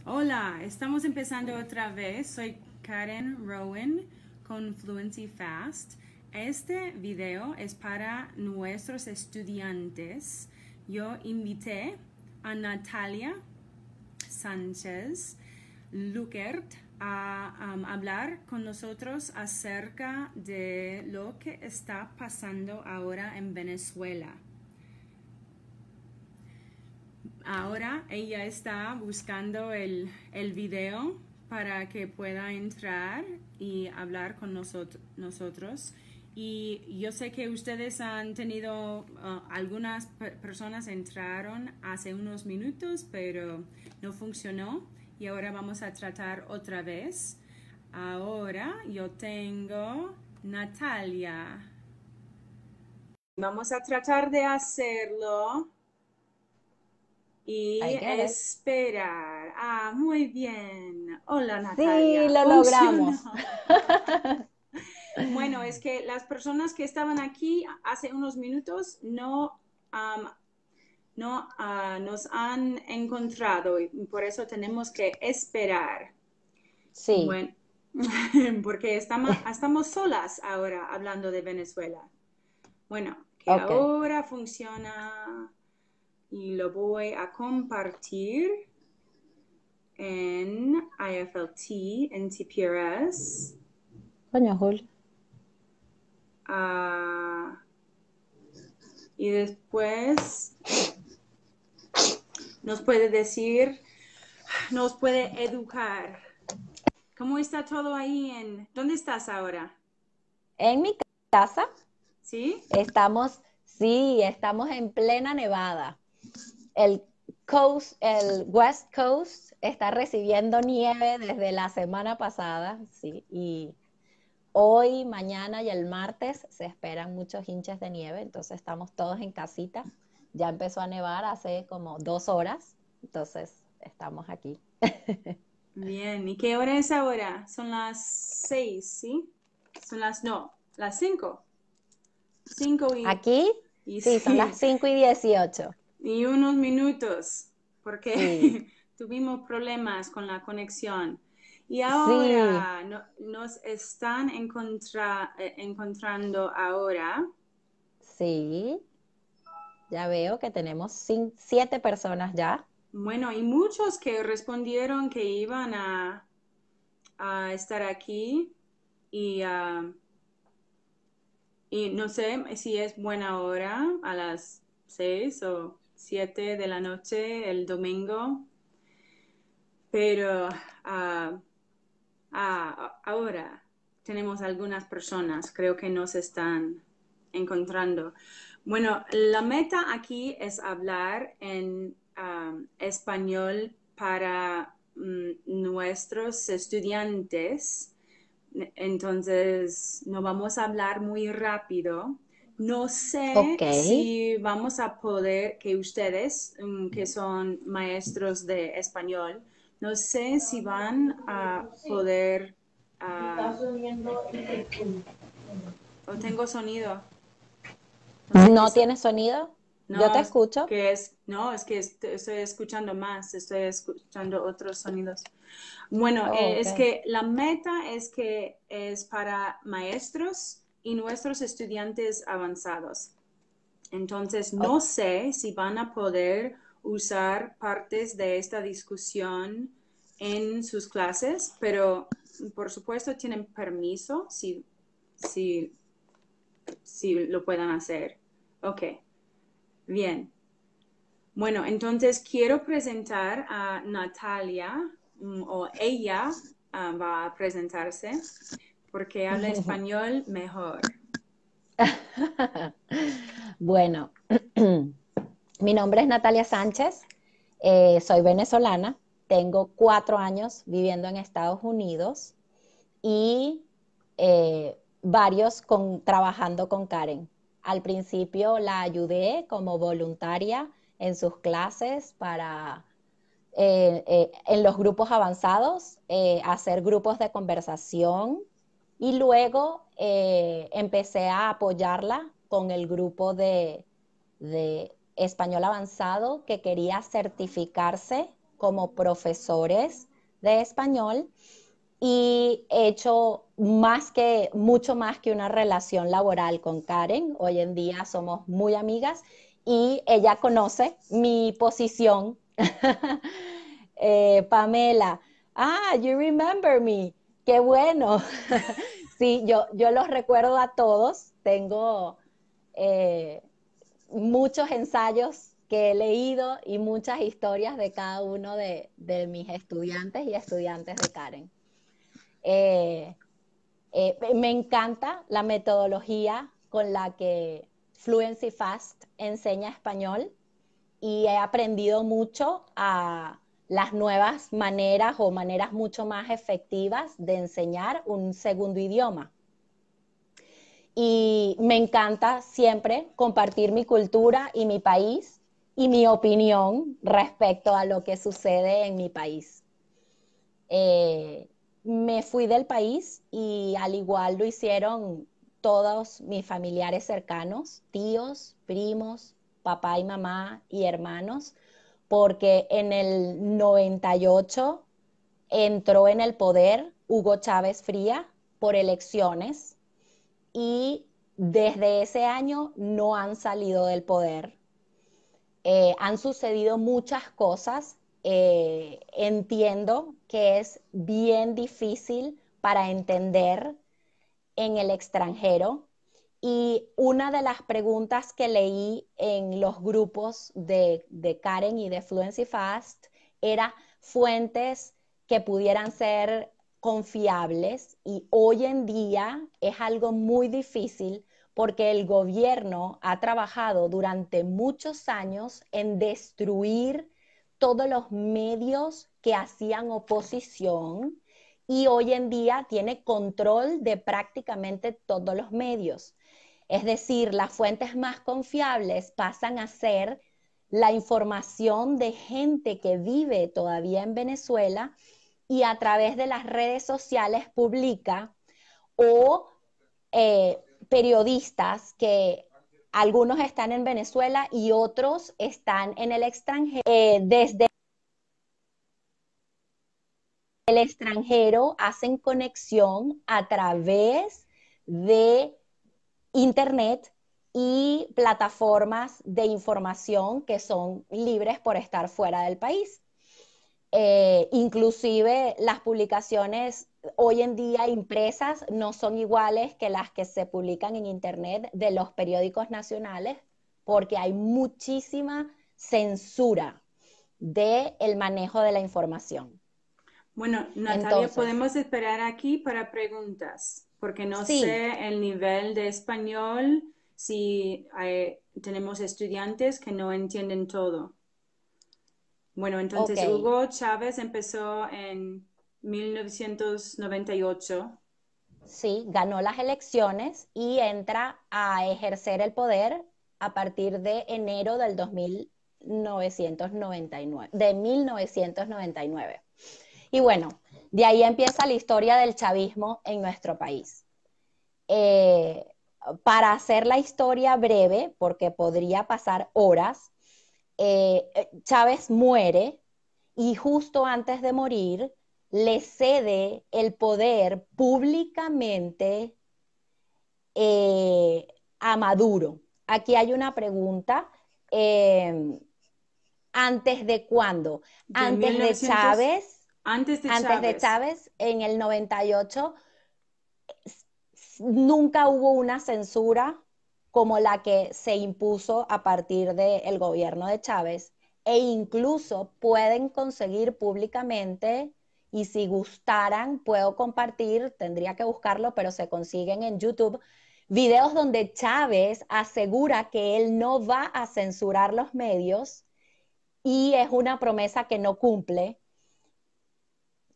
Hola, estamos empezando otra vez. Soy Karen Rowan con Fluency Fast. Este video es para nuestros estudiantes. Yo invité a Natalia Sánchez Luckert a hablar con nosotros acerca de lo que está pasando ahora en Venezuela. Ahora ella está buscando el video para que pueda entrar y hablar con nosotros. Y yo sé que ustedes han tenido, algunas personas entraron hace unos minutos, pero no funcionó. Y ahora vamos a tratar otra vez. Ahora yo tengo Natalia. Vamos a tratar de hacerlo y I get it. esperar. Ah, muy bien. Hola, Sí, Natalia. lo logramos. Funcionó. Bueno, es que las personas que estaban aquí hace unos minutos no nos han encontrado y por eso tenemos que esperar. Sí, Bueno, porque estamos solas ahora hablando de Venezuela. Bueno, que ok. ahora funciona y lo voy a compartir en IFLT, en TPRS. Coño, Julio. Ah, y después nos puede decir, nos puede educar. ¿Cómo está todo ahí ¿Dónde estás ahora? En mi casa ¿Sí? estamos en plena nevada. El West Coast está recibiendo nieve desde la semana pasada, sí, y hoy, mañana y el martes se esperan muchos hinchas de nieve, entonces estamos todos en casita. Ya empezó a nevar hace como 2 horas, entonces estamos aquí. Bien. ¿Y qué hora es ahora? Son las 6, ¿sí? No, las 5. 5 Aquí, y sí, son las sí. 5:18. Y unos minutos, Sí, porque tuvimos problemas con la conexión. Y sí, ahora nos están encontrando ahora. sí. Ya veo que tenemos 7 personas ya. Bueno, y muchos que respondieron que iban a estar aquí y, y no sé si es buena hora a las 6 o 7 de la noche el domingo, pero uh, ahora tenemos algunas personas, creo que nos están encontrando. Bueno, la meta aquí es hablar en español para nuestros estudiantes. Entonces, no vamos a hablar muy rápido. No sé Ok. si vamos a poder, que ustedes, que son maestros de español, no sé si van a poder, ah, o tengo sonido, no sé qué ¿No es. tiene sonido? Yo No, te escucho. no, es que estoy escuchando más, estoy escuchando otros sonidos. Bueno, Oh, es ok. que la meta es que es para maestros y nuestros estudiantes avanzados. Entonces, O- no sé si van a poder usar partes de esta discusión en sus clases, pero por supuesto tienen permiso si, si lo puedan hacer. Ok, bien. Bueno, entonces quiero presentar a Natalia, o ella va a presentarse porque habla español mejor. Bueno, mi nombre es Natalia Sánchez, soy venezolana, tengo 4 años viviendo en Estados Unidos y trabajando con Karen. Al principio la ayudé como voluntaria en sus clases en los grupos avanzados, hacer grupos de conversación y luego empecé a apoyarla con el grupo de español avanzado que quería certificarse como profesores de español y he hecho mucho más que una relación laboral con Karen. Hoy en día somos muy amigas y ella conoce mi posición. Pamela, you remember me, qué bueno. Sí, yo los recuerdo a todos, tengo eh, muchos ensayos que he leído y muchas historias de cada uno de mis estudiantes y estudiantes de Karen. Eh, Me encanta la metodología con la que Fluency Fast enseña español y he aprendido mucho a las nuevas maneras o maneras mucho más efectivas de enseñar un segundo idioma. Y me encanta siempre compartir mi cultura y mi país y mi opinión respecto a lo que sucede en mi país. Me fui del país y al igual lo hicieron todos mis familiares cercanos, tíos, primos, papá y mamá y hermanos, porque en el 98 entró en el poder Hugo Chávez Fría por elecciones y desde ese año no han salido del poder. Han sucedido muchas cosas. Entiendo que es bien difícil para entender en el extranjero. Y una de las preguntas que leí en los grupos de Karen y de Fluency Fast era fuentes que pudieran ser confiables y hoy en día es algo muy difícil porque el gobierno ha trabajado durante muchos años en destruir todos los medios que hacían oposición y hoy en día tiene control de prácticamente todos los medios. Es decir, las fuentes más confiables pasan a ser la información de gente que vive todavía en Venezuela y a través de las redes sociales publica o periodistas que algunos están en Venezuela y otros están en el extranjero. Desde el extranjero hacen conexión a través de Internet y plataformas de información que son libres por estar fuera del país. Inclusive las publicaciones hoy en día impresas no son iguales que las que se publican en Internet de los periódicos nacionales porque hay muchísima censura del manejo de la información. Bueno, Natalia, Entonces, podemos esperar aquí para preguntas, porque no sí, sé el nivel de español si tenemos estudiantes que no entienden todo. Bueno, ok. entonces Hugo Chávez empezó en 1998. Sí, ganó las elecciones y entra a ejercer el poder a partir de enero del 1999, de 1999. Y bueno, de ahí empieza la historia del chavismo en nuestro país. Eh, para hacer la historia breve, porque podría pasar horas, Chávez muere y justo antes de morir le cede el poder públicamente a Maduro. Aquí hay una pregunta. Eh, ¿Antes de cuándo? De 1900, antes de Antes de Chávez. Chávez, en el 98, nunca hubo una censura como la que se impuso a partir del gobierno de Chávez e incluso pueden conseguir públicamente y si gustaran puedo compartir, tendría que buscarlo, pero se consiguen en YouTube, videos donde Chávez asegura que él no va a censurar los medios y es una promesa que no cumple.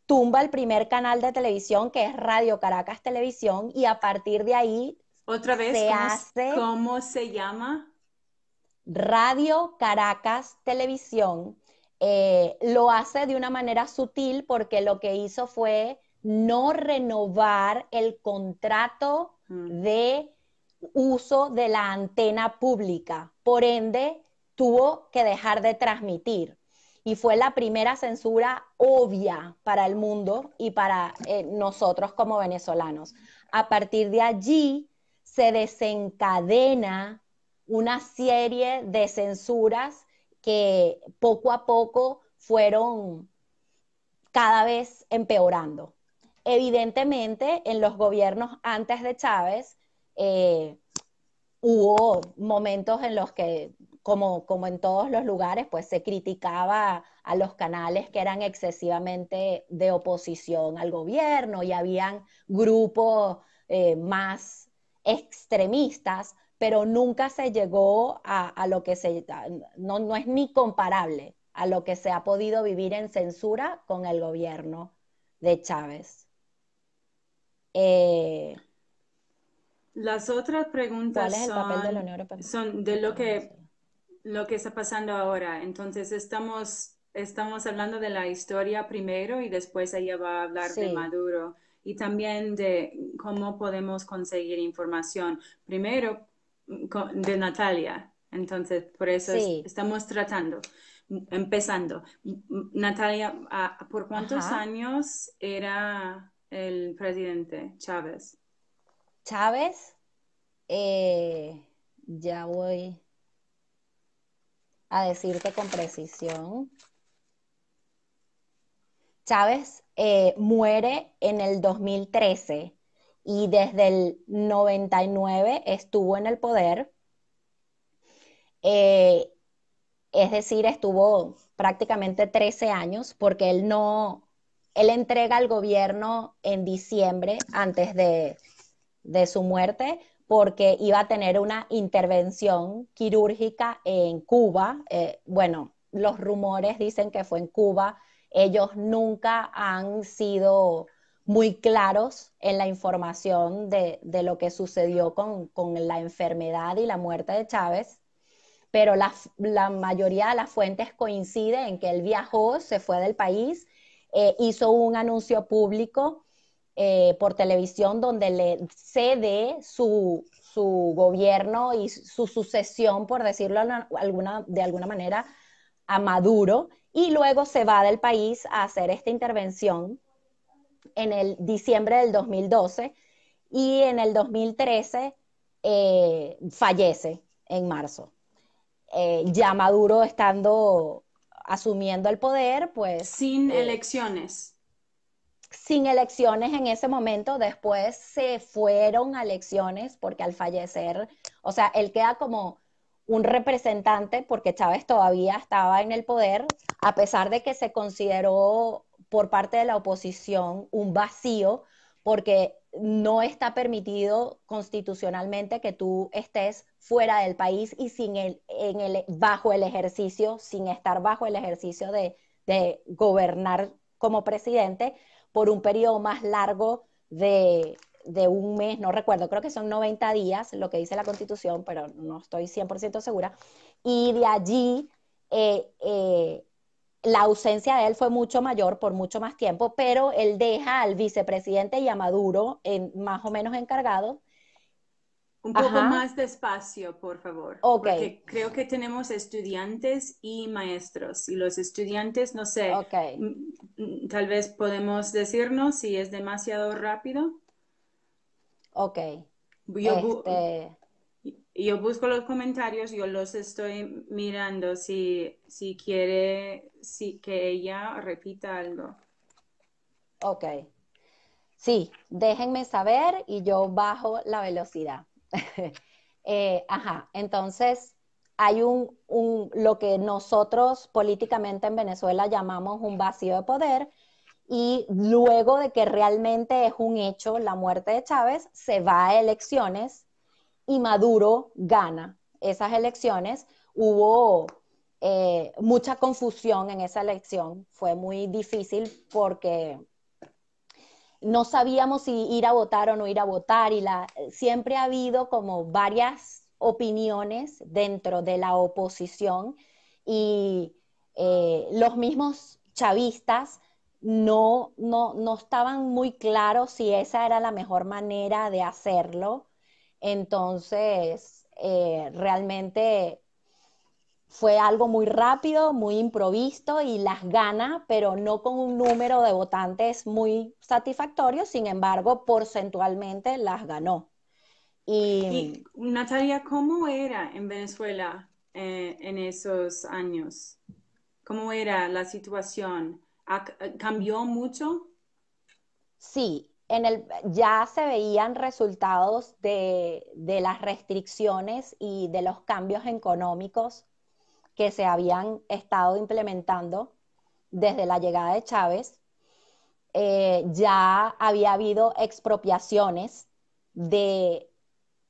Tumba el primer canal de televisión que es Radio Caracas Televisión y a partir de ahí Otra vez, se hace cómo se llama? Radio Caracas Televisión. Lo hace de una manera sutil porque lo que hizo fue no renovar el contrato de uso de la antena pública. Por ende, tuvo que dejar de transmitir. y fue la primera censura obvia para el mundo y para nosotros como venezolanos. A partir de allí se desencadena una serie de censuras que poco a poco fueron cada vez empeorando. Evidentemente, en los gobiernos antes de Chávez, eh, hubo momentos en los que, como en todos los lugares, pues se criticaba a los canales que eran excesivamente de oposición al gobierno y habían grupos más extremistas, pero nunca se llegó a lo que no es ni comparable a lo que se ha podido vivir en censura con el gobierno de Chávez. Eh, Las otras ¿Cuál preguntas es el papel de la Unión Europea? son de lo que está pasando ahora. Entonces, estamos hablando de la historia primero y después ella va a hablar de Sí, Maduro y también de cómo podemos conseguir información. Primero, de Natalia. Entonces, por eso sí, estamos empezando. Natalia, ¿por cuántos ajá. años era el presidente Chávez? Chávez, ya voy a decirte con precisión. Chávez muere en el 2013 y desde el 99 estuvo en el poder, eh, es decir, estuvo prácticamente 13 años porque él entrega al gobierno en diciembre antes de su muerte porque iba a tener una intervención quirúrgica en Cuba. Bueno, los rumores dicen que fue en Cuba. Ellos nunca han sido muy claros en la información de lo que sucedió con la enfermedad y la muerte de Chávez, pero la mayoría de las fuentes coincide en que él viajó, se fue del país, hizo un anuncio público por televisión donde le cede su gobierno y su sucesión, por decirlo de alguna manera, a Maduro, y luego se va del país a hacer esta intervención en el diciembre del 2012 y en el 2013 fallece en marzo. Ya Maduro estando asumiendo el poder, pues Sin elecciones. sin elecciones en ese momento, después se fueron a elecciones porque al fallecer, o sea, él queda como un representante porque Chávez todavía estaba en el poder, a pesar de que se consideró por parte de la oposición un vacío, porque no está permitido constitucionalmente que tú estés fuera del país y bajo el ejercicio, sin estar bajo el ejercicio de gobernar como presidente por un periodo más largo de un mes, no recuerdo, creo que son 90 días, lo que dice la Constitución, pero no estoy 100% segura. Y de allí la ausencia de él fue mucho mayor por mucho más tiempo, pero él deja al vicepresidente y a Maduro más o menos encargado. Un poco Ajá, más despacio, por favor, ok, porque creo que tenemos estudiantes y maestros y los estudiantes, no sé, ok, tal vez podemos decirnos si es demasiado rápido. ok. Yo, Este, yo busco los comentarios, yo los estoy mirando si quiere que ella repita algo. ok. Sí, déjenme saber y yo bajo la velocidad. Ajá, entonces hay lo que nosotros políticamente en Venezuela llamamos un vacío de poder y luego de que realmente es un hecho la muerte de Chávez, se va a elecciones y Maduro gana esas elecciones. Hubo mucha confusión en esa elección, fue muy difícil porque no sabíamos si ir a votar o no ir a votar y siempre ha habido como varias opiniones dentro de la oposición y los mismos chavistas no estaban muy claros si esa era la mejor manera de hacerlo. Entonces, realmente fue algo muy rápido, muy improvisto y las gana, pero no con un número de votantes muy satisfactorio, sin embargo, porcentualmente las ganó. Y Y Natalia, ¿cómo era en Venezuela en esos años? ¿Cómo era la situación? ¿Cambió mucho? sí, ya se veían resultados de las restricciones y de los cambios económicos que se habían estado implementando desde la llegada de Chávez. Ya había habido expropiaciones de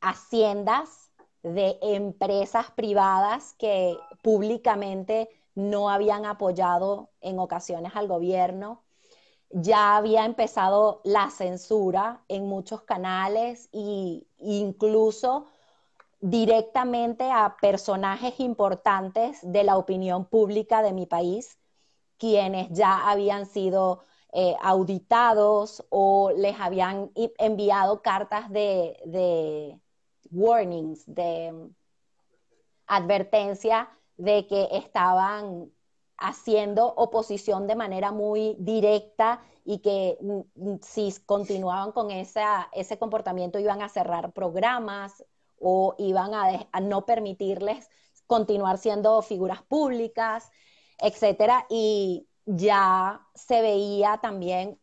haciendas de empresas privadas que públicamente no habían apoyado en ocasiones al gobierno. Ya había empezado la censura en muchos canales e incluso directamente a personajes importantes de la opinión pública de mi país, quienes ya habían sido auditados o les habían enviado cartas de warnings, de advertencia de que estaban haciendo oposición de manera muy directa y que si continuaban con ese comportamiento iban a cerrar programas o iban a no permitirles continuar siendo figuras públicas, etcétera. Y ya se veía también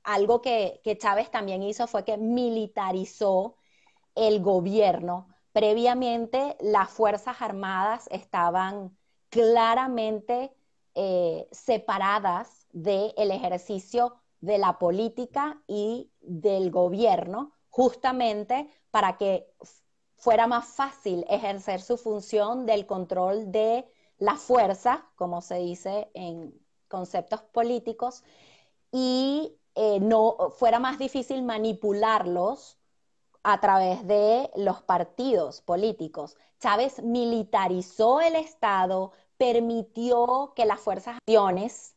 algo que Chávez también hizo fue que militarizó el gobierno. Previamente, las Fuerzas Armadas estaban claramente separadas del ejercicio de la política y del gobierno, justamente para que fuera más fácil ejercer su función del control de la fuerza, como se dice en conceptos políticos, y no fuera más difícil manipularlos a través de los partidos políticos. Chávez militarizó el Estado, permitió que las fuerzas acciones,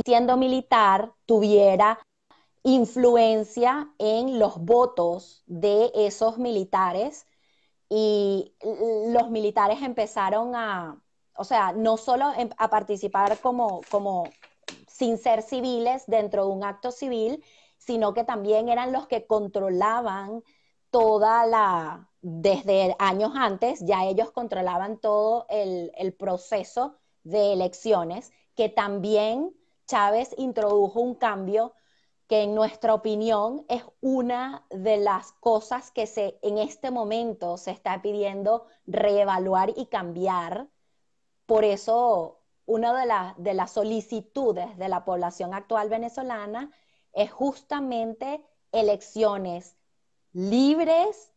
siendo militar, tuviera influencia en los votos de esos militares y los militares empezaron o sea, no solo a participar como sin ser civiles dentro de un acto civil, sino que también eran los que controlaban desde años antes, ya ellos controlaban todo el proceso de elecciones, que también Chávez introdujo un cambio que en nuestra opinión es una de las cosas que en este momento se está pidiendo reevaluar y cambiar. Por eso, una de las solicitudes de la población actual venezolana es justamente elecciones libres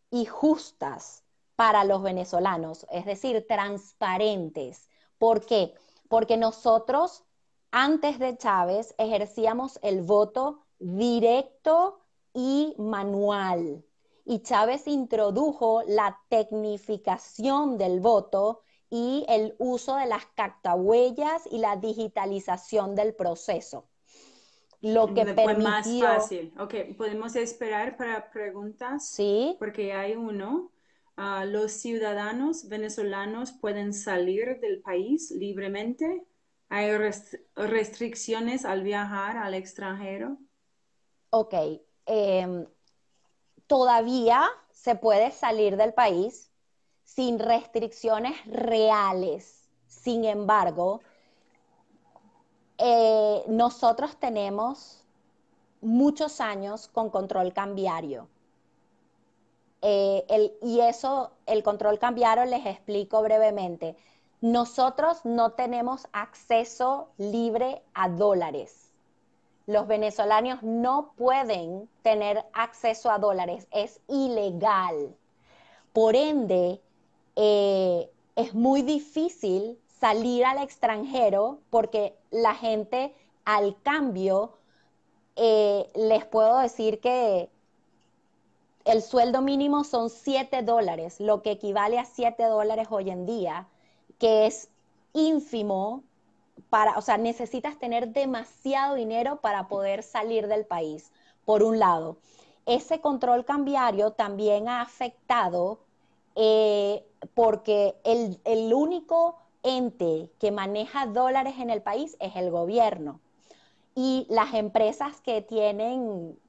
y justas para los venezolanos, es decir, transparentes. ¿Por qué? Porque nosotros, antes de Chávez, ejercíamos el voto directo y manual. Y Chávez introdujo la tecnificación del voto y el uso de las cactahuellas y la digitalización del proceso, lo que Fue más permitió, fácil. Ok, podemos esperar para preguntas ¿sí? porque hay uno. ¿Los ciudadanos venezolanos pueden salir del país libremente? ¿Hay restricciones al viajar al extranjero? Ok, eh, todavía se puede salir del país sin restricciones reales. Sin embargo, nosotros tenemos muchos años con control cambiario. Y eso, el control cambiario, les explico brevemente. Nosotros no tenemos acceso libre a dólares. Los venezolanos no pueden tener acceso a dólares, es ilegal. Por ende, es muy difícil salir al extranjero porque la gente al cambio, les puedo decir que el sueldo mínimo son $7, lo que equivale a $7 hoy en día, que es ínfimo o sea, necesitas tener demasiado dinero para poder salir del país, por un lado. ese control cambiario también ha afectado porque el único ente que maneja dólares en el país es el gobierno. Y las empresas que tienen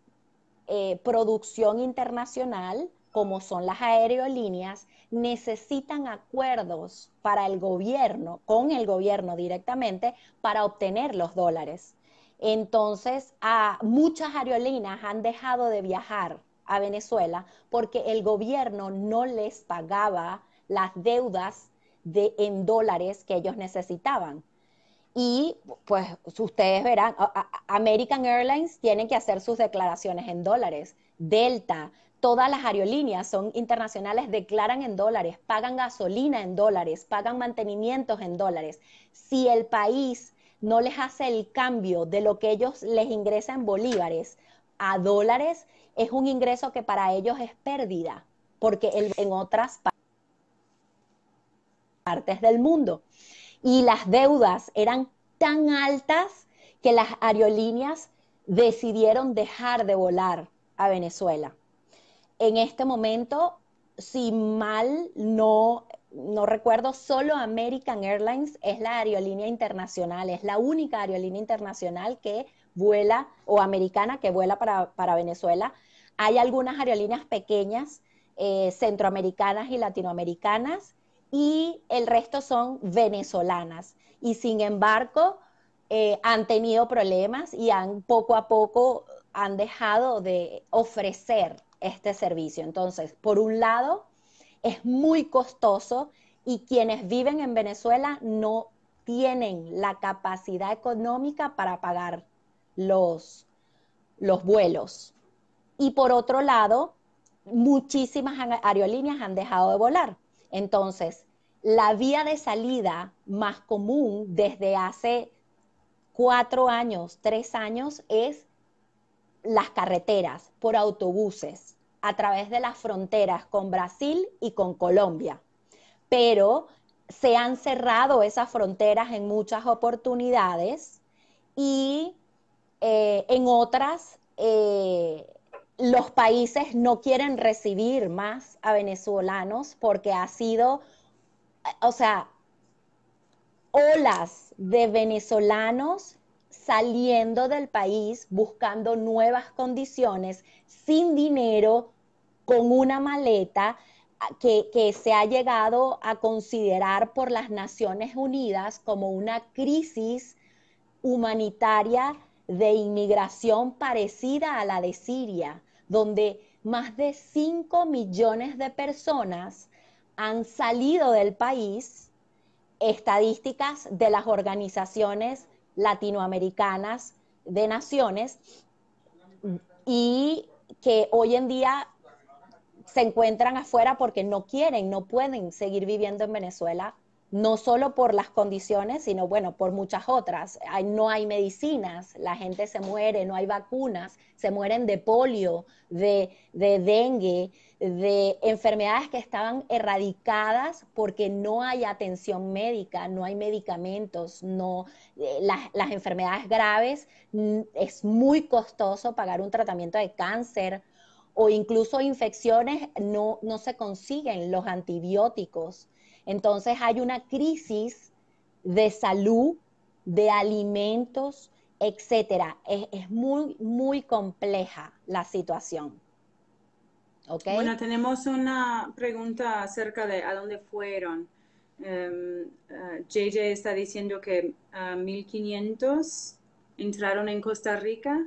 producción internacional, como son las aerolíneas, necesitan acuerdos para el gobierno, con el gobierno directamente, para obtener los dólares. Entonces, muchas aerolíneas han dejado de viajar a Venezuela porque el gobierno no les pagaba las deudas en dólares que ellos necesitaban. Y pues ustedes verán, American Airlines tiene que hacer sus declaraciones en dólares, Delta, todas las aerolíneas son internacionales, declaran en dólares, pagan gasolina en dólares, pagan mantenimientos en dólares. Si el país no les hace el cambio de lo que ellos les ingresan en bolívares a dólares, es un ingreso que para ellos es pérdida, porque en otras partes del mundo. Y las deudas eran tan altas que las aerolíneas decidieron dejar de volar a Venezuela. En este momento, si mal no recuerdo, solo American Airlines es la aerolínea internacional, es la única aerolínea internacional que vuela, o americana que vuela para Venezuela. Hay algunas aerolíneas pequeñas, centroamericanas y latinoamericanas, y el resto son venezolanas. Y sin embargo, han tenido problemas y poco a poco han dejado de ofrecer este servicio. Entonces, por un lado, es muy costoso y quienes viven en Venezuela no tienen la capacidad económica para pagar los, los vuelos. Y por otro lado, muchísimas aerolíneas han dejado de volar. Entonces, la vía de salida más común desde hace 4 años, 3 años, es las carreteras por autobuses a través de las fronteras con Brasil y con Colombia. Pero se han cerrado esas fronteras en muchas oportunidades y en otras los países no quieren recibir más a venezolanos porque ha sido, o sea, olas de venezolanos saliendo del país buscando nuevas condiciones, sin dinero, con una maleta que se ha llegado a considerar por las Naciones Unidas como una crisis humanitaria de inmigración parecida a la de Siria, donde más de 5 millones de personas han salido del país. Estadísticas de las organizaciones latinoamericanas de naciones, y que hoy en día se encuentran afuera porque no quieren, no pueden seguir viviendo en Venezuela, no solo por las condiciones, sino bueno, por muchas otras. No hay medicinas, la gente se muere, no hay vacunas, se mueren de polio, de dengue, de enfermedades que estaban erradicadas porque no hay atención médica, no hay medicamentos, las enfermedades graves, es muy costoso pagar un tratamiento de cáncer o incluso infecciones, no se consiguen los antibióticos. Entonces hay una crisis de salud, de alimentos, etcétera. Es muy, muy compleja la situación. ¿Ok? Bueno, tenemos una pregunta acerca de a dónde fueron. JJ está diciendo que 1500 entraron en Costa Rica.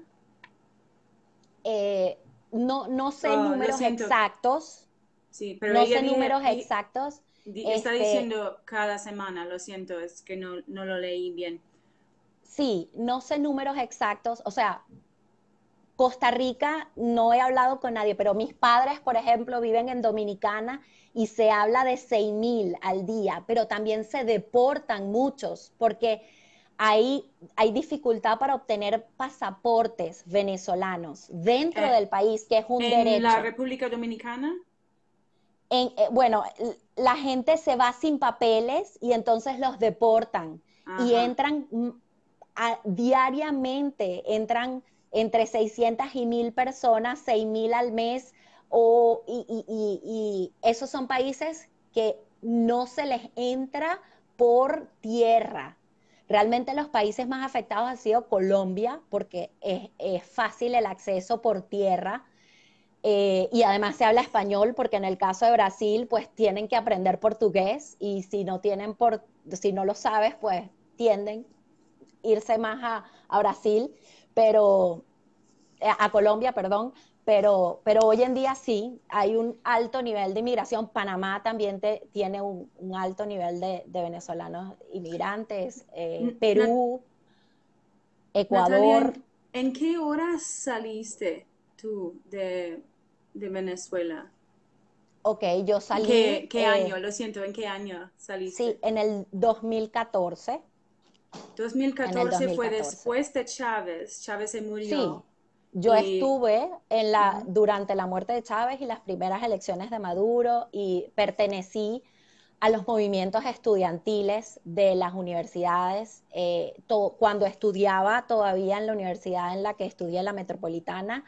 No sé Lo números siento, exactos, sí, pero no ella sé números exactos. está diciendo cada semana, lo siento, es que no lo leí bien. Sí, no sé números exactos, o sea, Costa Rica no he hablado con nadie, pero mis padres, por ejemplo, viven en Dominicana y se habla de 6.000 al día, pero también se deportan muchos porque hay dificultad para obtener pasaportes venezolanos dentro Eh, del país, que es un ¿En la derecho. República Dominicana? Bueno, la gente se va sin papeles y entonces los deportan y Ajá. entran diariamente, entran entre 600 y 1000 personas, 6000 al mes, y esos son países que no se les entra por tierra. Realmente los países más afectados han sido Colombia, porque es fácil el acceso por tierra, y además se habla español, porque en el caso de Brasil, pues tienen que aprender portugués, y si no lo sabes, pues tienden a irse más a Brasil, pero a Colombia, perdón, pero hoy en día sí, hay un alto nivel de inmigración. Panamá también tiene un alto nivel de venezolanos inmigrantes, Perú, Natalia, Ecuador. ¿en qué hora saliste tú de Venezuela? Ok, yo ¿En salí, qué año? Lo siento, ¿en qué año sí, saliste? en el 2014, en el 2014 fue 2014. después de Chávez. Chávez se Sí, murió. yo Y estuve ujú. durante la muerte de Chávez y las primeras elecciones de Maduro, y pertenecí a los movimientos estudiantiles de las universidades. Cuando estudiaba todavía en la universidad en la que estudié, la Metropolitana,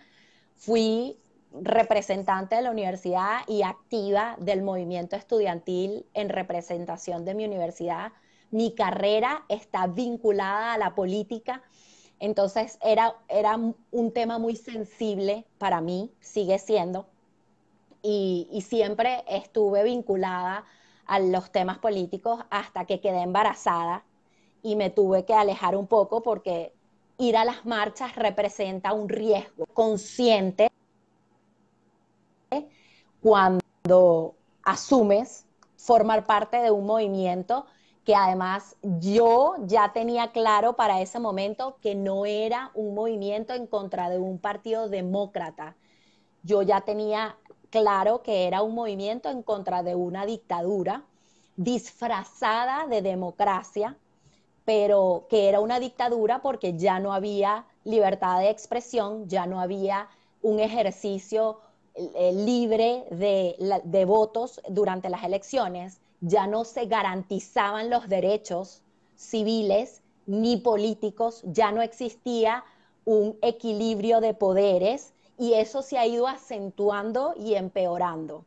fui representante de la universidad y activa del movimiento estudiantil en representación de mi universidad. Mi carrera está vinculada a la política, entonces era un tema muy sensible para mí, sigue siendo, y siempre estuve vinculada a los temas políticos hasta que quedé embarazada y me tuve que alejar un poco, porque ir a las marchas representa un riesgo consciente cuando asumes formar parte de un movimiento que además yo ya tenía claro para ese momento que no era un movimiento en contra de un partido demócrata. Yo ya tenía claro que era un movimiento en contra de una dictadura disfrazada de democracia, pero que era una dictadura porque ya no había libertad de expresión, ya no había un ejercicio libre de votos durante las elecciones, ya no se garantizaban los derechos civiles ni políticos, ya no existía un equilibrio de poderes, y eso se ha ido acentuando y empeorando.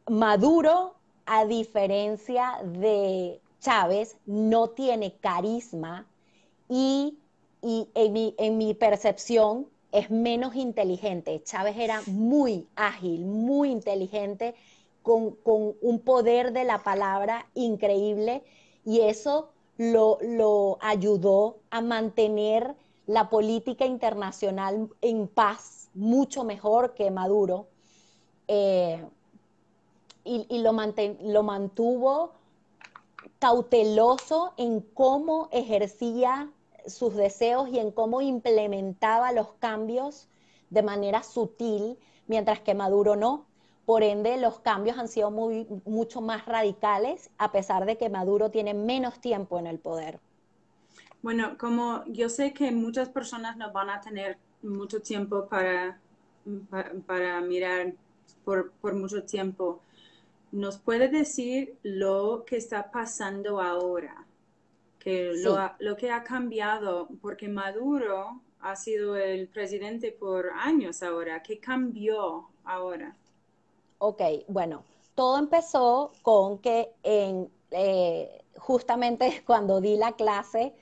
Maduro, a diferencia de Chávez, no tiene carisma, y, y en mi percepción es menos inteligente. Chávez era muy ágil, muy inteligente, con un poder de la palabra increíble, y eso lo ayudó a mantener la política internacional en paz mucho mejor que Maduro. Eh, lo mantuvo cauteloso en cómo ejercía sus deseos y en cómo implementaba los cambios de manera sutil, mientras que Maduro no. Por ende, los cambios han sido mucho más radicales, a pesar de que Maduro tiene menos tiempo en el poder. Bueno, como yo sé que muchas personas no van a tener mucho tiempo para mirar por mucho tiempo, ¿nos puede decir lo que está pasando ahora? Que Sí, lo que ha cambiado, porque Maduro ha sido el presidente por años ahora. ¿Qué cambió ahora? ok, bueno, todo empezó con que justamente cuando di la clase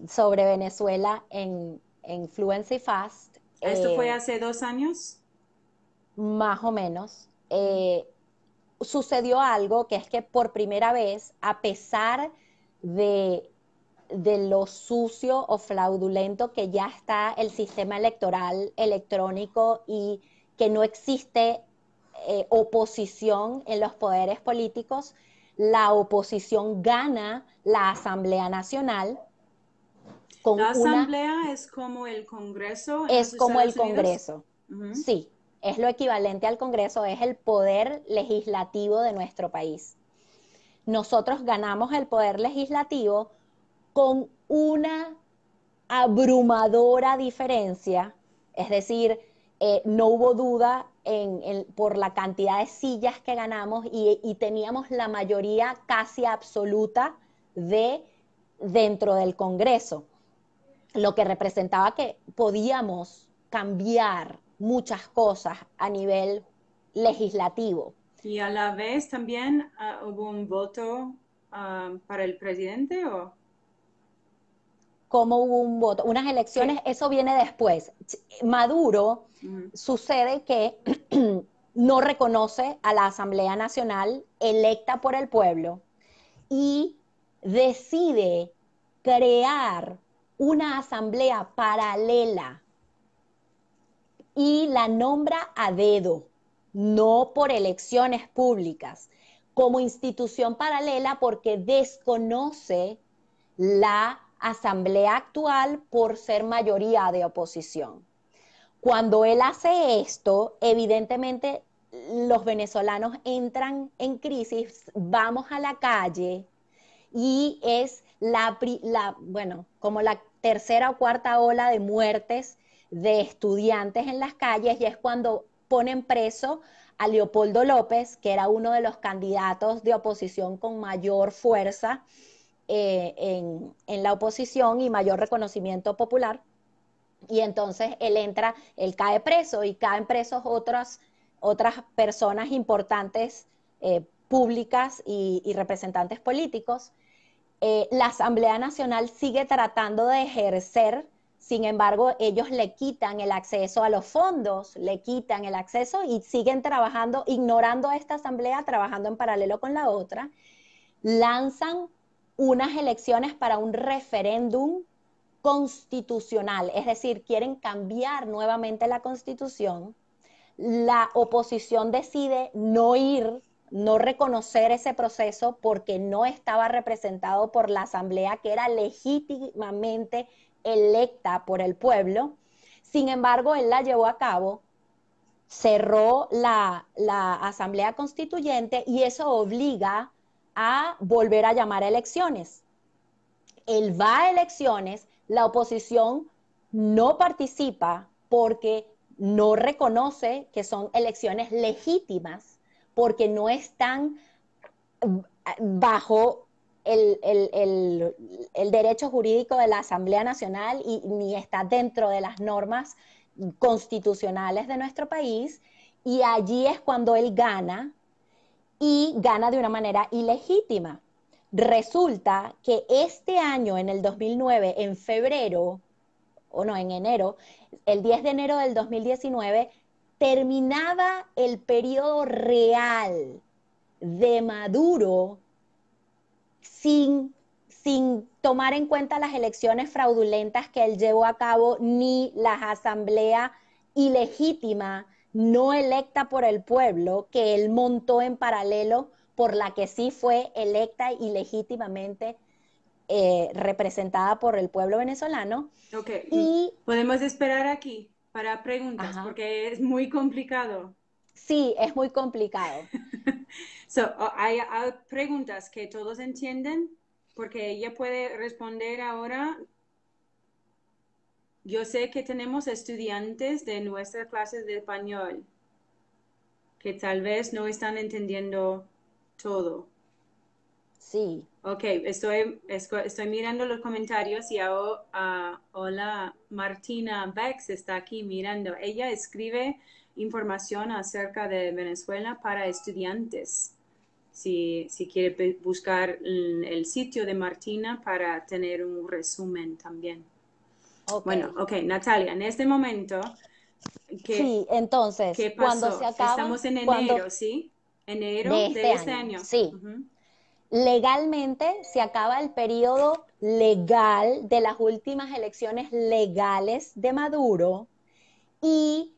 sobre Venezuela en Fluency Fast, ¿Esto fue hace 2 años? más o menos, sucedió algo, que es que por primera vez, a pesar de, de lo sucio o fraudulento que ya está el sistema electoral electrónico, y que no existe oposición en los poderes políticos, la oposición gana la Asamblea Nacional con La una asamblea es como el Congreso en los es como el Estados Unidos. Congreso. Ujú. Sí, es lo equivalente al Congreso, es el poder legislativo de nuestro país. Nosotros ganamos el poder legislativo con una abrumadora diferencia, es decir, no hubo duda por la cantidad de sillas que ganamos, y teníamos la mayoría casi absoluta dentro del Congreso. lo que representaba que podíamos cambiar muchas cosas a nivel legislativo. Y a la vez también hubo un voto para el presidente o Cómo hubo un voto, unas elecciones, qué. eso viene después. Maduro Ujú. sucede que no reconoce a la Asamblea Nacional electa por el pueblo y decide crear una asamblea paralela y la nombra a dedo, no por elecciones públicas, como institución paralela porque desconoce la asamblea actual por ser mayoría de oposición. Cuando él hace esto, evidentemente los venezolanos entran en crisis, vamos a la calle y es bueno, como la tercera o cuarta ola de muertes de estudiantes en las calles y es cuando ponen preso a Leopoldo López, que era uno de los candidatos de oposición con mayor fuerza en la oposición y mayor reconocimiento popular. Y entonces él entra, él cae preso y caen presos otras personas importantes públicas y representantes políticos. La Asamblea Nacional sigue tratando de ejercer, sin embargo, ellos le quitan el acceso a los fondos, le quitan el acceso y siguen trabajando, ignorando a esta Asamblea, trabajando en paralelo con la otra. Lanzan unas elecciones para un referéndum constitucional, es decir, quieren cambiar nuevamente la constitución. La oposición decide no ir, no reconocer ese proceso porque no estaba representado por la asamblea que era legítimamente electa por el pueblo. Sin embargo, él la llevó a cabo, cerró la asamblea constituyente y eso obliga a volver a llamar a elecciones. Él va a elecciones, la oposición no participa porque no reconoce que son elecciones legítimas, porque no están bajo el derecho jurídico de la Asamblea Nacional y ni está dentro de las normas constitucionales de nuestro país. Y allí es cuando él gana y gana de una manera ilegítima. Resulta que este año, en el 2009, en febrero, o no, en enero, el 10 de enero del 2019, terminaba el periodo real de Maduro sin tomar en cuenta las elecciones fraudulentas que él llevó a cabo, ni la asamblea ilegítima, no electa por el pueblo, que él montó en paralelo, por la que sí fue electa ilegítimamente representada por el pueblo venezolano. Ok, Y, podemos esperar aquí para preguntas ajá, porque es muy complicado. sí, es muy complicado. Hay preguntas que todos entienden porque ella puede responder ahora. Yo sé que tenemos estudiantes de nuestras clases de español que tal vez no están entendiendo todo. Sí, Ok, estoy mirando los comentarios y ahora, hola, Martina Bex está aquí mirando. Ella escribe información acerca de Venezuela para estudiantes. Si quiere buscar el sitio de Martina para tener un resumen también. ok. Bueno, ok, Natalia, en este momento, ¿qué, Sí, entonces, qué cuando se pasó? acaba, Estamos en cuando enero, ¿sí? Enero de de este este año, año. sí, Ujú. legalmente se acaba el periodo legal de las últimas elecciones legales de Maduro y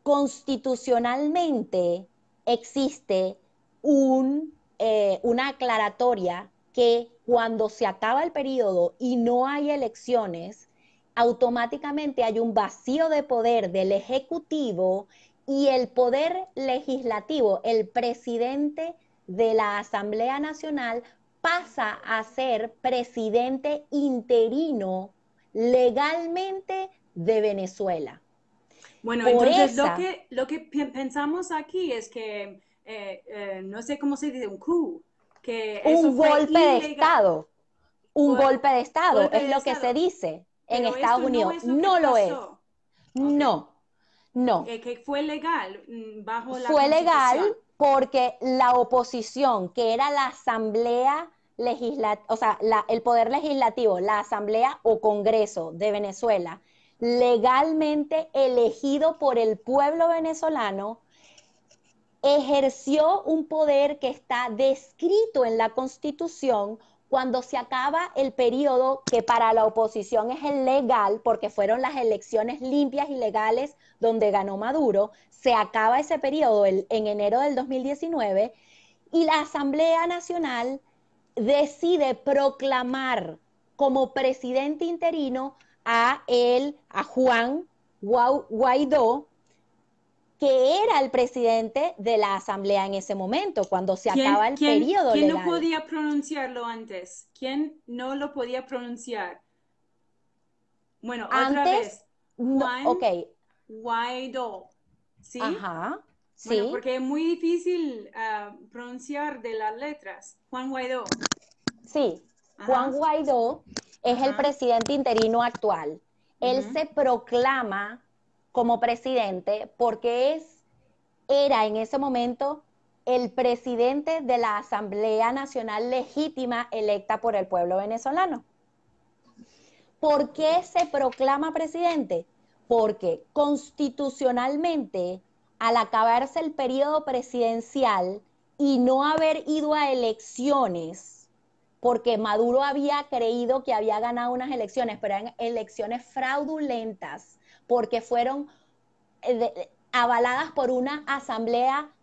constitucionalmente existe una aclaratoria que cuando se acaba el periodo y no hay elecciones, automáticamente hay un vacío de poder del Ejecutivo y el poder legislativo, el presidente de la Asamblea Nacional pasa a ser presidente interino legalmente de Venezuela. Bueno, Por entonces esa, lo que pensamos aquí es que, no sé cómo se dice, un coup, que eso un fue golpe de ilegal, Estado, un golpe de Estado, golpe es de lo que se Estado. dice, en Pero Estados esto no Unidos. es lo que No lo es. pasó. Ok. No, no. Que fue legal bajo la Fue legal Constitución. porque la oposición, que era la asamblea legislativa, o sea, el poder legislativo, la asamblea o Congreso de Venezuela, legalmente elegido por el pueblo venezolano, ejerció un poder que está descrito en la Constitución cuando se acaba el periodo que para la oposición es el legal, porque fueron las elecciones limpias y legales donde ganó Maduro, se acaba ese periodo en enero del 2019 y la Asamblea Nacional decide proclamar como presidente interino a Juan Guaidó, que era el presidente de la asamblea en ese momento, cuando se acaba el periodo ¿Quién no legal. podía pronunciarlo antes? ¿Quién no lo podía pronunciar? Bueno, otra Antes, vez, no, Juan ok, Guaidó, ¿sí? ajá, Bueno, sí, porque es muy difícil pronunciar de las letras. Juan Guaidó. sí. Juan Ajá, Guaidó es el ajá. presidente interino actual. Él Ujú. se proclama como presidente porque era en ese momento el presidente de la Asamblea Nacional legítima electa por el pueblo venezolano. ¿Por qué se proclama presidente? Porque constitucionalmente, al acabarse el periodo presidencial y no haber ido a elecciones, porque Maduro había creído que había ganado unas elecciones, pero eran elecciones fraudulentas, porque fueron avaladas por una asamblea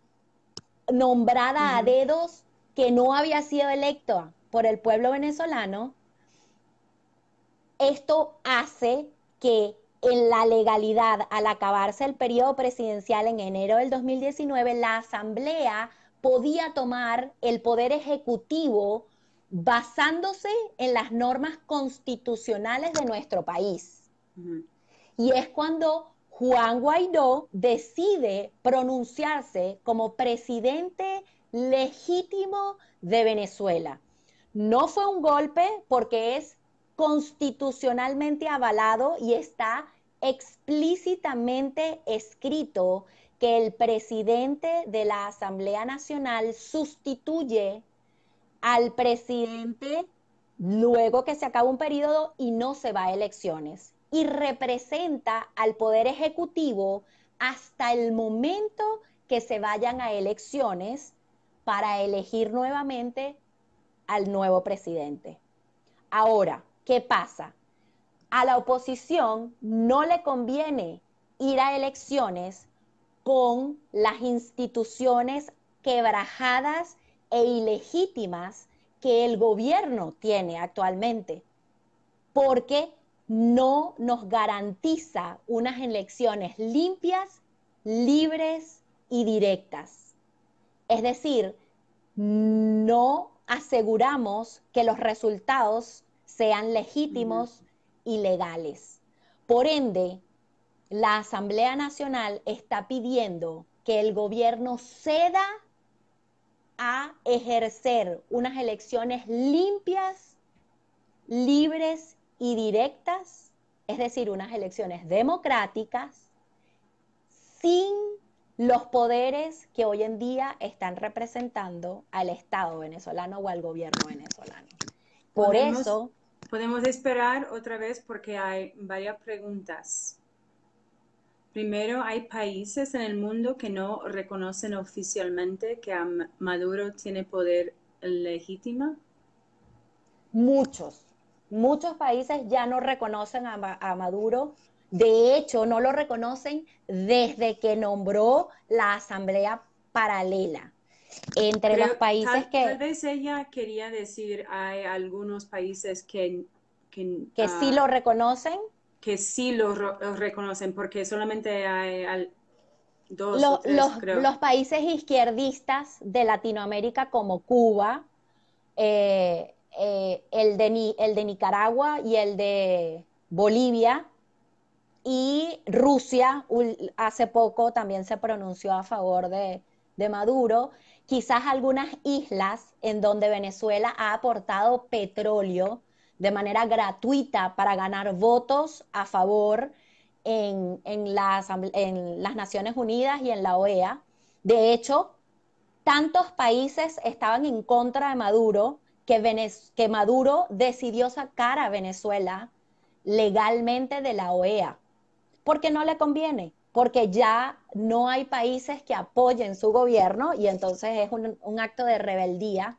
nombrada a Ujú. dedos que no había sido electa por el pueblo venezolano. Esto hace que en la legalidad, al acabarse el periodo presidencial en enero del 2019, la Asamblea podía tomar el poder ejecutivo basándose en las normas constitucionales de nuestro país. Ujú. Y es cuando Juan Guaidó decide pronunciarse como presidente legítimo de Venezuela. No fue un golpe porque es constitucionalmente avalado y está explícitamente escrito que el presidente de la Asamblea Nacional sustituye al presidente luego que se acaba un periodo y no se va a elecciones y representa al poder ejecutivo hasta el momento que se vayan a elecciones para elegir nuevamente al nuevo presidente. Ahora, ¿qué pasa? A la oposición no le conviene ir a elecciones con las instituciones quebrajadas e ilegítimas que el gobierno tiene actualmente, porque no nos garantiza unas elecciones limpias, libres y directas. Es decir, no aseguramos que los resultados sean Ujú. legítimos y legales. Por ende, la Asamblea Nacional está pidiendo que el gobierno ceda a ejercer unas elecciones limpias, libres y directas, es decir, unas elecciones democráticas, sin los poderes que hoy en día están representando al Estado venezolano o al gobierno venezolano. Por Podemos, eso, podemos esperar otra vez porque hay varias preguntas. Primero, hay países en el mundo que no reconocen oficialmente que Maduro tiene poder legítimo. muchos, muchos países ya no reconocen a Maduro. De hecho, no lo reconocen desde que nombró la Asamblea Paralela. Entre los Creo, países tal vez ella quería decir, hay algunos países que, que sí lo reconocen, que sí lo reconocen, porque solamente hay dos o tres, creo. los países izquierdistas de Latinoamérica como Cuba, el de Nicaragua y el de Bolivia, y Rusia hace poco también se pronunció a favor de Maduro. Quizás algunas islas en donde Venezuela ha aportado petróleo de manera gratuita para ganar votos a favor en las Naciones Unidas y en la OEA. De hecho, tantos países estaban en contra de Maduro que Maduro decidió sacar a Venezuela legalmente de la OEA, porque no le conviene, porque ya no hay países que apoyen su gobierno y entonces es un acto de rebeldía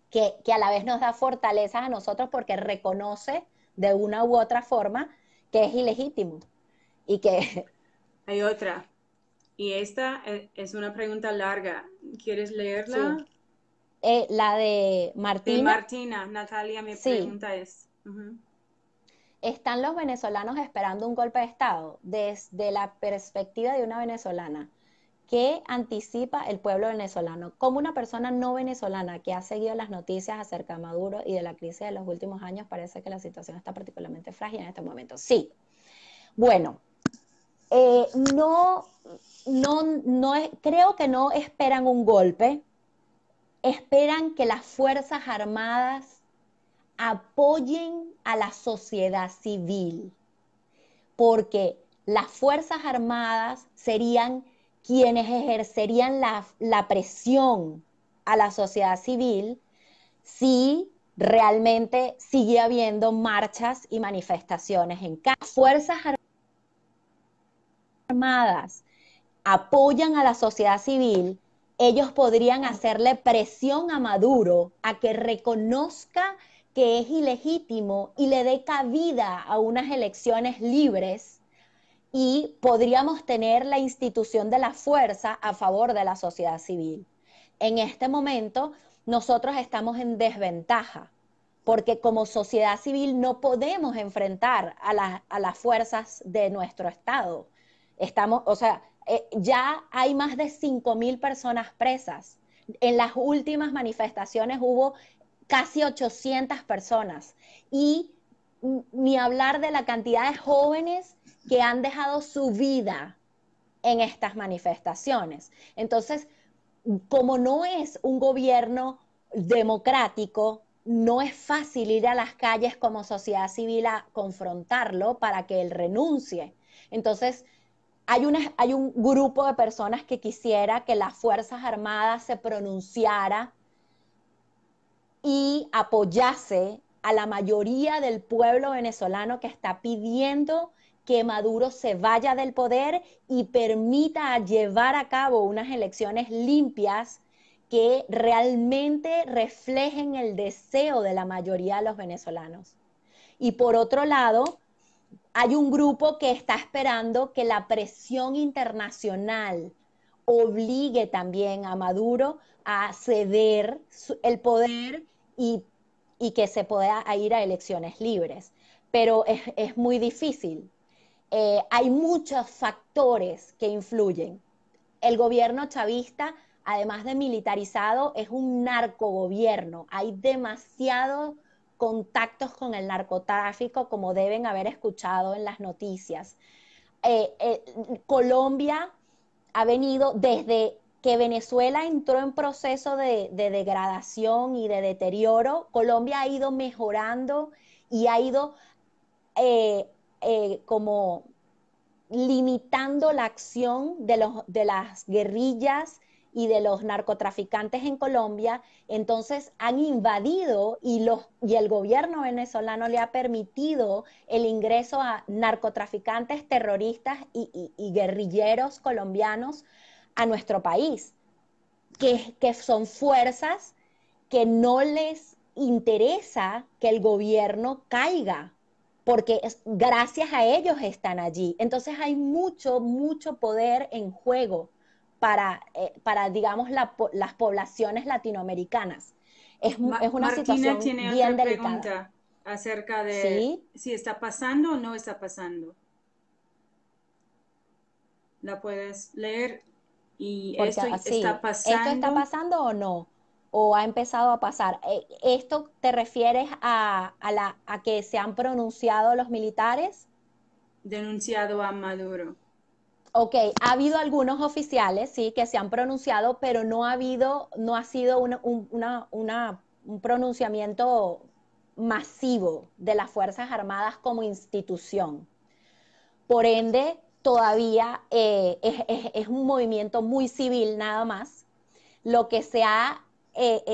que a la vez nos da fortalezas a nosotros porque reconoce de una u otra forma que es ilegítimo y que... Hay otra. Y esta es una pregunta larga. ¿Quieres Sí. leerla? La de De Martina, Martina. Natalia, mi sí. pregunta es, ujú. ¿Están los venezolanos esperando un golpe de Estado? Desde la perspectiva de una venezolana, ¿qué anticipa el pueblo venezolano? Como una persona no venezolana que ha seguido las noticias acerca de Maduro y de la crisis de los últimos años, parece que la situación está particularmente frágil en este momento. Sí, bueno, eh, no, creo que no esperan un golpe, esperan que las Fuerzas Armadas apoyen a la sociedad civil, porque las Fuerzas Armadas serían quienes ejercerían la presión a la sociedad civil si realmente sigue habiendo marchas y manifestaciones en cada Fuerzas Armadas apoyan a la sociedad civil, ellos podrían hacerle presión a Maduro a que reconozca que es ilegítimo y le dé cabida a unas elecciones libres y podríamos tener la institución de la fuerza a favor de la sociedad civil. En este momento nosotros estamos en desventaja porque como sociedad civil no podemos enfrentar a las fuerzas de nuestro Estado. Estamos, o sea, ya hay más de 5.000 personas presas. En las últimas manifestaciones hubo casi 800 personas y ni hablar de la cantidad de jóvenes que han dejado su vida en estas manifestaciones. Entonces, como no es un gobierno democrático, no es fácil ir a las calles como sociedad civil a confrontarlo para que él renuncie. Entonces, hay un grupo de personas que quisiera que las Fuerzas Armadas se pronunciara y apoyase a la mayoría del pueblo venezolano que está pidiendo que Maduro se vaya del poder y permita llevar a cabo unas elecciones limpias que realmente reflejen el deseo de la mayoría de los venezolanos. Y por otro lado, hay un grupo que está esperando que la presión internacional obligue también a Maduro a ceder el poder y, y que se pueda ir a elecciones libres. Pero es muy difícil. Hay muchos factores que influyen. El gobierno chavista, además de militarizado, es un narcogobierno. Hay demasiados contactos con el narcotráfico, como deben haber escuchado en las noticias. Colombia ha venido desde que Venezuela entró en proceso de degradación y de deterioro, Colombia ha ido mejorando y ha ido eh, como limitando la acción de las guerrillas y de los narcotraficantes en Colombia, entonces han invadido y el gobierno venezolano le ha permitido el ingreso a narcotraficantes, terroristas y guerrilleros colombianos a nuestro país, que son fuerzas que no les interesa que el gobierno caiga, porque gracias a ellos están allí. Entonces hay mucho, mucho poder en juego para digamos, las poblaciones latinoamericanas. Es una Martina situación tiene bien otra delicada. pregunta acerca de ¿Sí? si está pasando o no está pasando. La puedes leer. Y Porque esto está así, ¿esto está pasando, pasando o no? ¿O ha empezado a pasar? ¿Esto te refieres a que se han pronunciado los militares? denunciado a Maduro. Ok, ha habido algunos oficiales, sí, que se han pronunciado, pero no ha sido un pronunciamiento masivo de las Fuerzas Armadas como institución. Por ende, todavía es un movimiento muy civil nada más. Lo que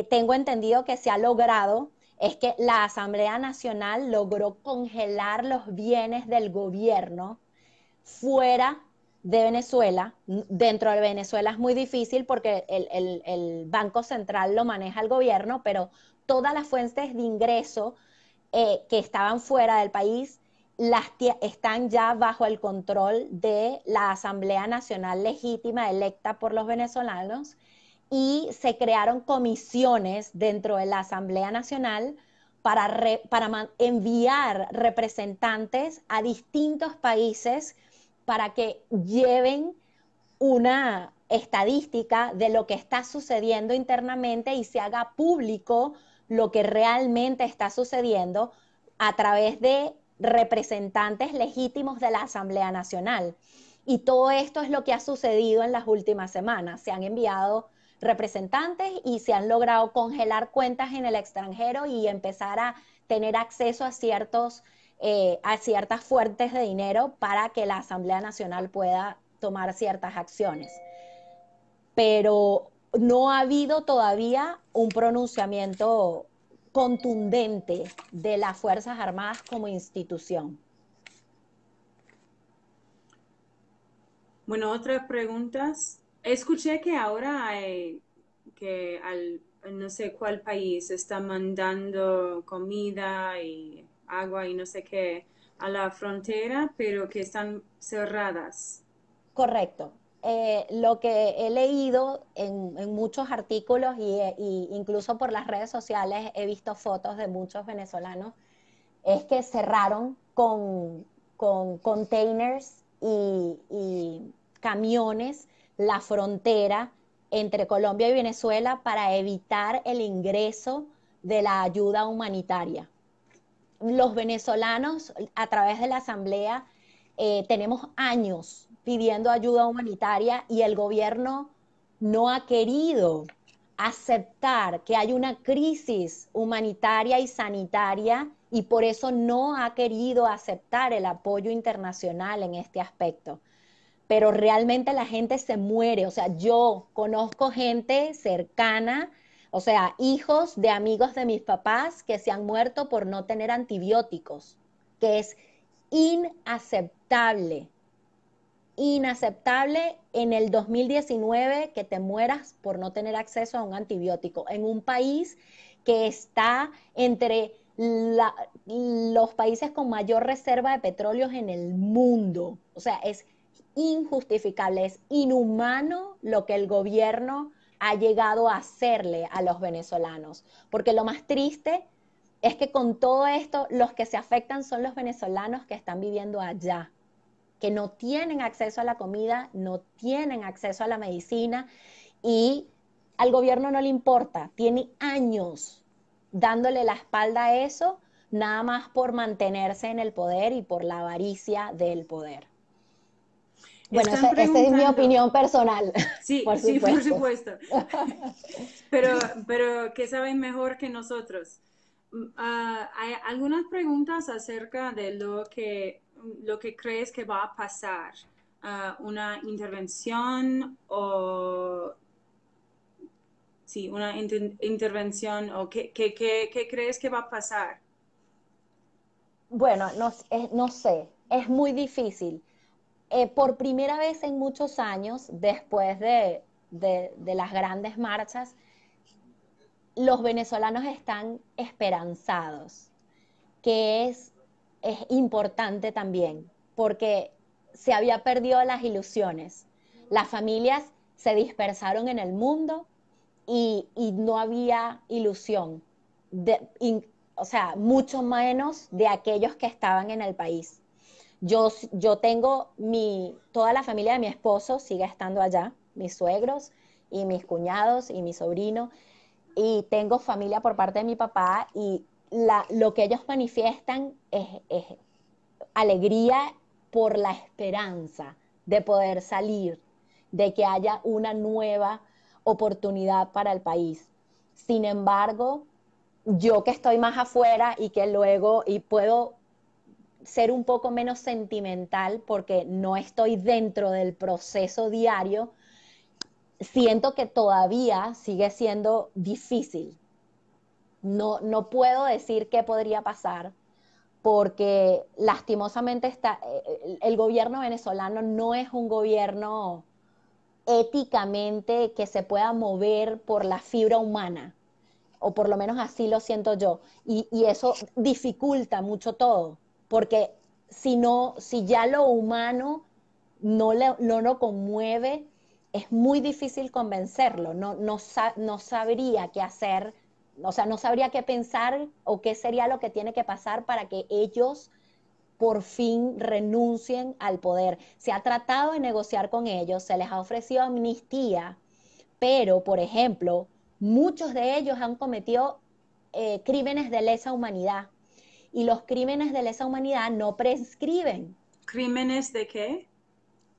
tengo entendido que se ha logrado es que la Asamblea Nacional logró congelar los bienes del gobierno fuera de Venezuela. Dentro de Venezuela es muy difícil porque el Banco Central lo maneja el gobierno, pero todas las fuentes de ingreso que estaban fuera del país están ya bajo el control de la Asamblea Nacional legítima electa por los venezolanos, y se crearon comisiones dentro de la Asamblea Nacional para enviar representantes a distintos países para que lleven una estadística de lo que está sucediendo internamente y se haga público lo que realmente está sucediendo a través de representantes legítimos de la Asamblea Nacional. Y todo esto es lo que ha sucedido en las últimas semanas. Se han enviado representantes y se han logrado congelar cuentas en el extranjero y empezar a tener acceso a ciertas fuentes de dinero para que la Asamblea Nacional pueda tomar ciertas acciones. Pero no ha habido todavía un pronunciamiento contundente de las Fuerzas Armadas como institución. Bueno, otras preguntas. Escuché que ahora no sé cuál país está mandando comida y agua y no sé qué a la frontera, pero que están cerradas. Correcto. Lo que he leído en muchos artículos y incluso por las redes sociales he visto fotos de muchos venezolanos, es que cerraron con containers y camiones la frontera entre Colombia y Venezuela para evitar el ingreso de la ayuda humanitaria. Los venezolanos, a través de la Asamblea, tenemos años pidiendo ayuda humanitaria y el gobierno no ha querido aceptar que hay una crisis humanitaria y sanitaria y por eso no ha querido aceptar el apoyo internacional en este aspecto. Pero realmente la gente se muere, o sea, yo conozco gente cercana, o sea, hijos de amigos de mis papás que se han muerto por no tener antibióticos, que es inaceptable, inaceptable en el 2019 que te mueras por no tener acceso a un antibiótico en un país que está entre los países con mayor reserva de petróleo en el mundo. O sea, es injustificable, es inhumano lo que el gobierno ha llegado a hacerle a los venezolanos. Porque lo más triste es que con todo esto los que se afectan son los venezolanos que están viviendo allá, que no tienen acceso a la comida, no tienen acceso a la medicina y al gobierno no le importa, tiene años dándole la espalda a eso, nada más por mantenerse en el poder y por la avaricia del poder. Bueno, Están esa es mi preguntando. opinión personal, Sí, por sí, por supuesto. supuesto. Pero que saben mejor que nosotros. Hay algunas preguntas acerca de lo que crees que va a pasar. Una intervención o sí, una intervención o qué crees que va a pasar. Bueno, no sé, es muy difícil. Por primera vez en muchos años, después de las grandes marchas, los venezolanos están esperanzados, que es importante también, porque se había perdido las ilusiones. Las familias se dispersaron en el mundo y no había ilusión, o sea, mucho menos de aquellos que estaban en el país. Yo tengo toda la familia de mi esposo sigue estando allá, mis suegros y mis cuñados y mi sobrino, y tengo familia por parte de mi papá y lo que ellos manifiestan es alegría por la esperanza de poder salir, de que haya una nueva oportunidad para el país. Sin embargo, yo que estoy más afuera y que luego, y puedo ser un poco menos sentimental porque no estoy dentro del proceso diario, siento que todavía sigue siendo difícil. No puedo decir qué podría pasar porque lastimosamente el gobierno venezolano no es un gobierno éticamente que se pueda mover por la fibra humana, o por lo menos así lo siento yo, y eso dificulta mucho todo, porque si no, si ya lo humano no lo conmueve, es muy difícil convencerlo, no sabría qué hacer, o sea, no sabría qué pensar o qué sería lo que tiene que pasar para que ellos por fin renuncien al poder. Se ha tratado de negociar con ellos, se les ha ofrecido amnistía, pero, por ejemplo, muchos de ellos han cometido crímenes de lesa humanidad y los crímenes de lesa humanidad no prescriben. ¿Crímenes de qué?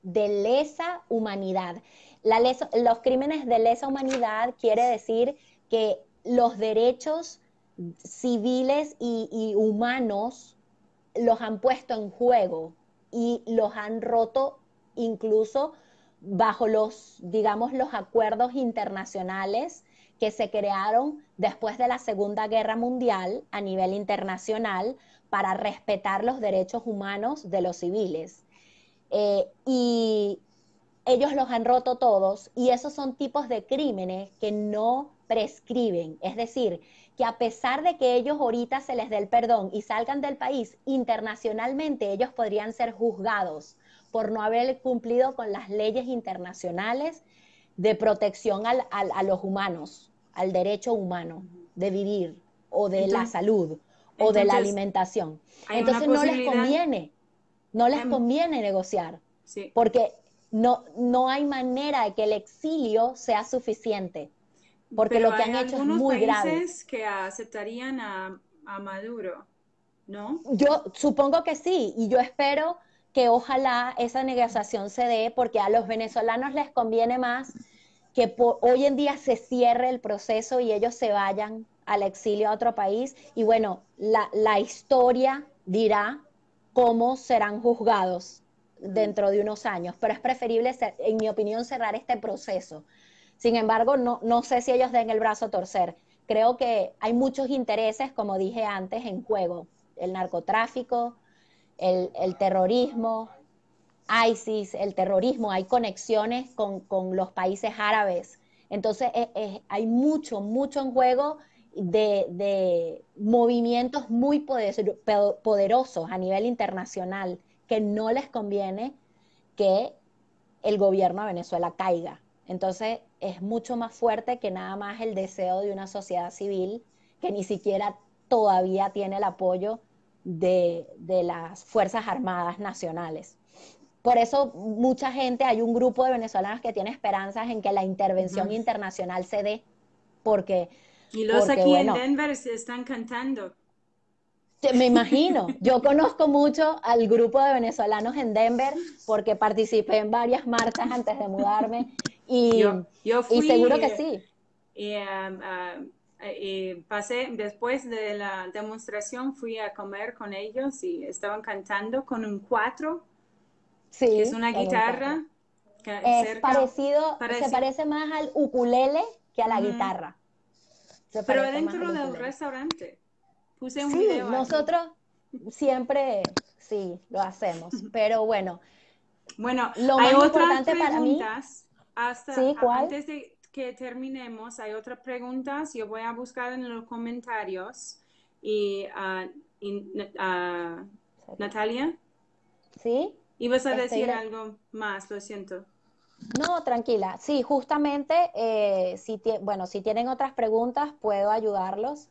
De lesa humanidad. Los crímenes de lesa humanidad quiere decir que los derechos civiles y humanos los han puesto en juego y los han roto incluso bajo los, digamos, los acuerdos internacionales que se crearon después de la Segunda Guerra Mundial a nivel internacional para respetar los derechos humanos de los civiles. Y ellos los han roto todos y esos son tipos de crímenes que no prescriben. Es decir, que a pesar de que ellos ahorita se les dé el perdón y salgan del país, internacionalmente ellos podrían ser juzgados por no haber cumplido con las leyes internacionales de protección a los humanos, al derecho humano de vivir o de la Entonces, salud o de la entonces alimentación. hay una Entonces no les posibilidad. conviene, no les em, conviene negociar, sí, porque no hay manera de que el exilio sea suficiente, porque pero lo que hay han hecho es algunos muy grave. países que aceptarían a Maduro, ¿no? Yo supongo que sí, y yo espero que ojalá esa negociación se dé, porque a los venezolanos les conviene más que hoy en día se cierre el proceso y ellos se vayan al exilio a otro país. Y bueno, la historia dirá cómo serán juzgados Mm. dentro de unos años, pero es preferible, en mi opinión, cerrar este proceso. Sin embargo, no sé si ellos den el brazo a torcer. Creo que hay muchos intereses, como dije antes, en juego. El narcotráfico, el terrorismo, ISIS, el terrorismo, hay conexiones con los países árabes. Entonces hay mucho en juego de movimientos muy poderosos a nivel internacional que no les conviene que el gobierno de Venezuela caiga. Entonces es mucho más fuerte que nada más el deseo de una sociedad civil que ni siquiera todavía tiene el apoyo de las Fuerzas Armadas Nacionales. Por eso mucha gente, hay un grupo de venezolanos que tiene esperanzas en que la intervención Ujú. internacional se dé, porque, Y los porque aquí en bueno, Denver se están cantando. me imagino, yo conozco mucho al grupo de venezolanos en Denver porque participé en varias marchas antes de mudarme Yo y fui seguro que sí. y, y pasé, después de la demostración, fui a comer con ellos y estaban cantando con un cuatro, que es Sí, una con un cuatro. guitarra Es cerca, parecido, se parecido. parece más al ukulele que a la Ujú. guitarra. Se Pero parece más al adentro del ukulele. restaurante. Puse un Sí, video aquí. nosotros siempre sí lo hacemos, pero bueno, Bueno, lo hay más otras importante para mí, preguntas. Hasta sí, ¿cuál? antes de que terminemos, hay otras preguntas. Yo voy a buscar en los comentarios. Y, Natalia, Sí, ibas a estoy decir le algo más, lo siento. No, tranquila. Sí, justamente, bueno, si tienen otras preguntas, puedo ayudarlos.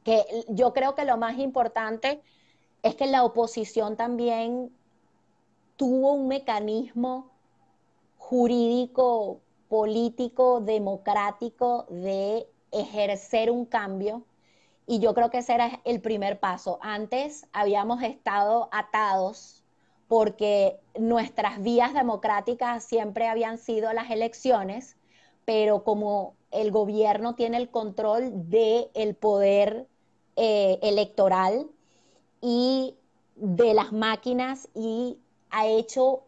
Que yo creo que lo más importante es que la oposición también tuvo un mecanismo jurídico, político, democrático de ejercer un cambio. Y yo creo que ese era el primer paso. Antes habíamos estado atados porque nuestras vías democráticas siempre habían sido las elecciones, pero como el gobierno tiene el control del poder electoral y de las máquinas y ha hecho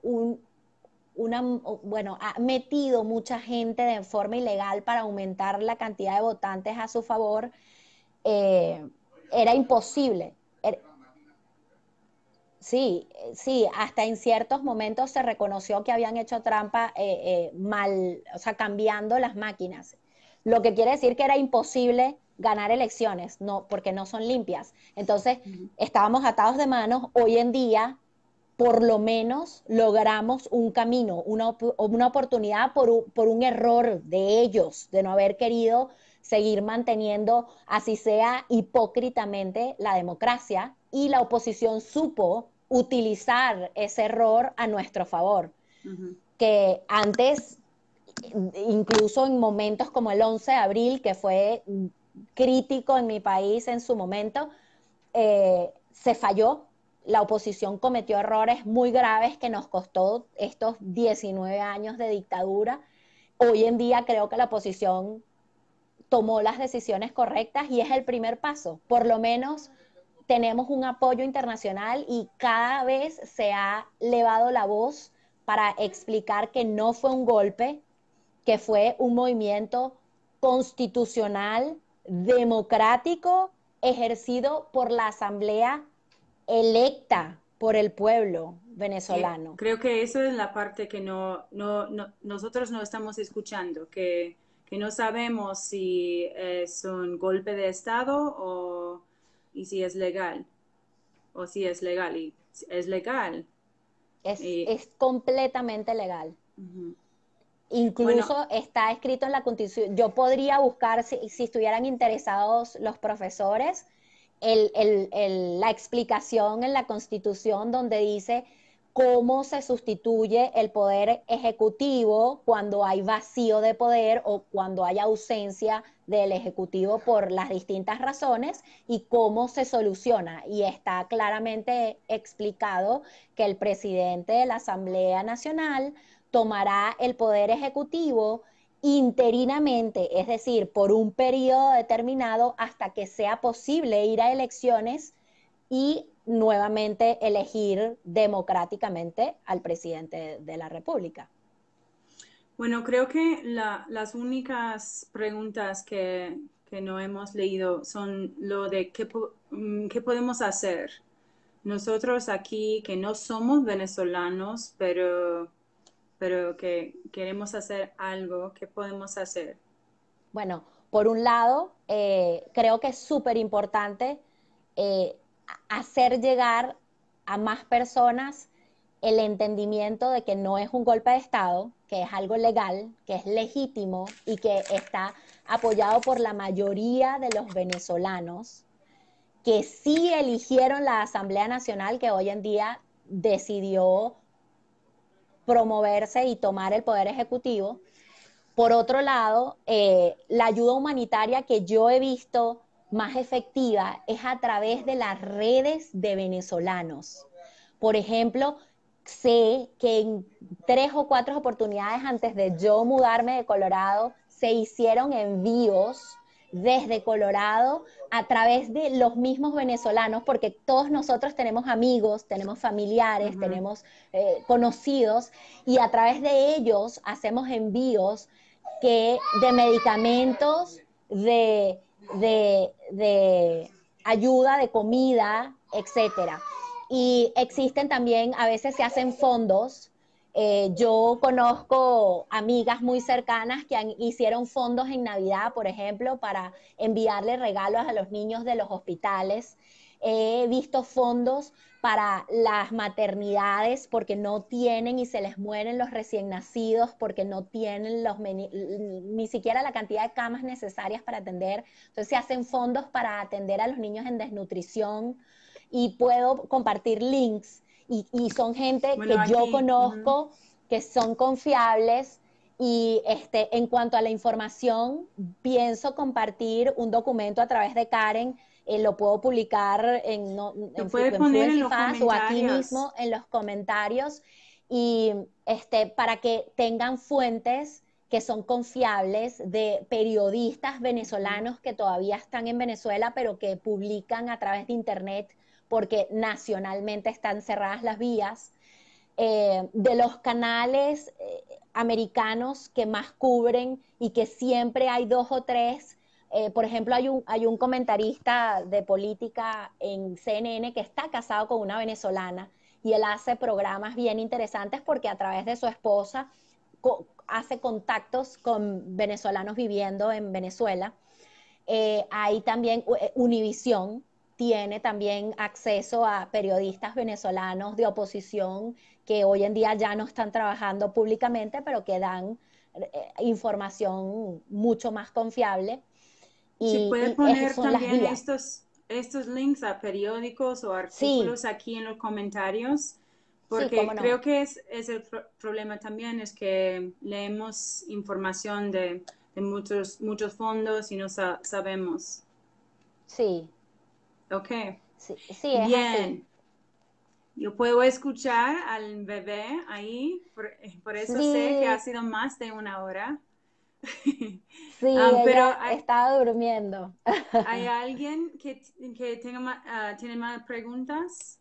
bueno, ha metido mucha gente de forma ilegal para aumentar la cantidad de votantes a su favor, eh, era imposible. Sí, sí, hasta en ciertos momentos se reconoció que habían hecho trampa mal, o sea, cambiando las máquinas. Lo que quiere decir que era imposible ganar elecciones, no, porque no son limpias. Entonces, estábamos atados de manos. Hoy en día, por lo menos, logramos un camino, una oportunidad por un error de ellos, de no haber querido seguir manteniendo, así sea hipócritamente, la democracia, y la oposición supo utilizar ese error a nuestro favor. Que antes, incluso en momentos como el 11 de abril, que fue crítico en mi país en su momento, se falló. La oposición cometió errores muy graves que nos costó estos 19 años de dictadura. Hoy en día creo que la oposición tomó las decisiones correctas y es el primer paso. Por lo menos tenemos un apoyo internacional y cada vez se ha elevado la voz para explicar que no fue un golpe, que fue un movimiento constitucional, democrático, ejercido por la Asamblea electa por el pueblo venezolano. Creo que eso es la parte que nosotros no estamos escuchando, que no sabemos si es un golpe de Estado y si es legal, o si es legal, y es legal. Es completamente legal. Bueno, Incluso está escrito en la Constitución. Yo podría buscar, si estuvieran interesados los profesores, la explicación en la Constitución donde dice cómo se sustituye el poder ejecutivo cuando hay vacío de poder o cuando hay ausencia del ejecutivo por las distintas razones y cómo se soluciona. Y está claramente explicado que el presidente de la Asamblea Nacional tomará el poder ejecutivo interinamente, es decir, por un periodo determinado hasta que sea posible ir a elecciones y nuevamente elegir democráticamente al presidente de la República. bueno, creo que las únicas preguntas que no hemos leído son lo de qué podemos hacer. Nosotros aquí que no somos venezolanos, pero que queremos hacer algo, ¿qué podemos hacer? Bueno, por un lado, creo que es súper importante eh, hacer llegar a más personas el entendimiento de que no es un golpe de Estado, que es algo legal, que es legítimo y que está apoyado por la mayoría de los venezolanos, que sí eligieron la Asamblea Nacional, que hoy en día decidió promoverse y tomar el poder ejecutivo. Por otro lado, la ayuda humanitaria que yo he visto más efectiva es a través de las redes de venezolanos. Por ejemplo, sé que en 3 o 4 oportunidades antes de yo mudarme de Colorado, se hicieron envíos desde Colorado a través de los mismos venezolanos, porque todos nosotros tenemos amigos, tenemos familiares, tenemos conocidos, y a través de ellos hacemos envíos de medicamentos, de ayuda, de comida, etcétera. Y existen también, a veces se hacen fondos. Yo conozco amigas muy cercanas que hicieron fondos en Navidad, por ejemplo, para enviarle regalos a los niños de los hospitales. He visto fondos para las maternidades porque no tienen y se les mueren los recién nacidos porque no tienen ni siquiera la cantidad de camas necesarias para atender. Entonces se hacen fondos para atender a los niños en desnutrición y puedo compartir links y son gente Bueno, que yo aquí, conozco, que son confiables. Y en cuanto a la información, pienso compartir un documento a través de Karen, lo puedo publicar se puede en poner en Fluency los Fast o aquí comentarios. mismo en los comentarios y para que tengan fuentes que son confiables, de periodistas venezolanos que todavía están en Venezuela, pero que publican a través de Internet porque nacionalmente están cerradas las vías, de los canales americanos que más cubren y que siempre hay dos o tres. Por ejemplo, hay un comentarista de política en CNN que está casado con una venezolana y él hace programas bien interesantes porque a través de su esposa hace contactos con venezolanos viviendo en Venezuela. Hay también Univisión, tiene también acceso a periodistas venezolanos de oposición que hoy en día ya no están trabajando públicamente, pero que dan información mucho más confiable. Si puede Y esas poner son las también vías. estos links a periódicos o Sí, artículos aquí en los comentarios, sí, cómo porque creo no. que es el problema también, es que leemos información de muchos fondos y no sabemos. Sí, Ok, sí, sí, es así. bien. Yo puedo escuchar al bebé ahí, por eso sé que ha Sí, sido más de una hora. sí, Pero ella estaba durmiendo. ¿hay alguien que tiene más preguntas?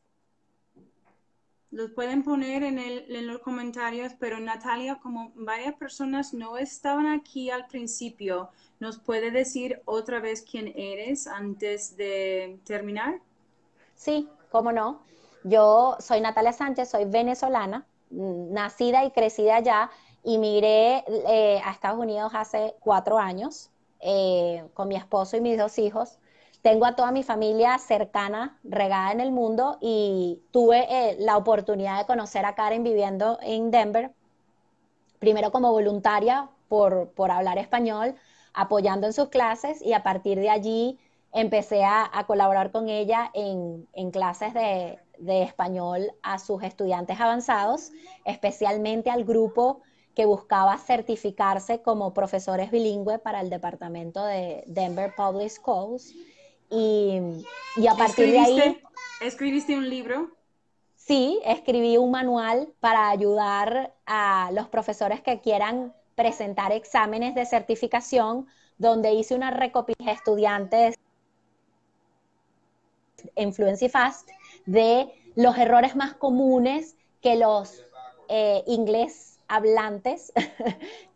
Los pueden poner en los comentarios, pero Natalia, como varias personas no estaban aquí al principio, ¿nos puede decir otra vez quién eres antes de terminar? Sí, cómo no. Yo soy Natalia Sánchez, soy venezolana, nacida y crecida allá, y migré a Estados Unidos hace 4 años con mi esposo y mis 2 hijos. Tengo a toda mi familia cercana, regada en el mundo, y tuve la oportunidad de conocer a Karen viviendo en Denver, primero como voluntaria por hablar español, apoyando en sus clases, y a partir de allí empecé a colaborar con ella en clases de español a sus estudiantes avanzados, especialmente al grupo que buscaba certificarse como profesores bilingües para el departamento de Denver Public Schools. Y, y a partir de ahí, ¿Escribiste un libro? sí, escribí un manual para ayudar a los profesores que quieran presentar exámenes de certificación, donde hice una recopilación de estudiantes en Fluency Fast de los errores más comunes que los inglés hablantes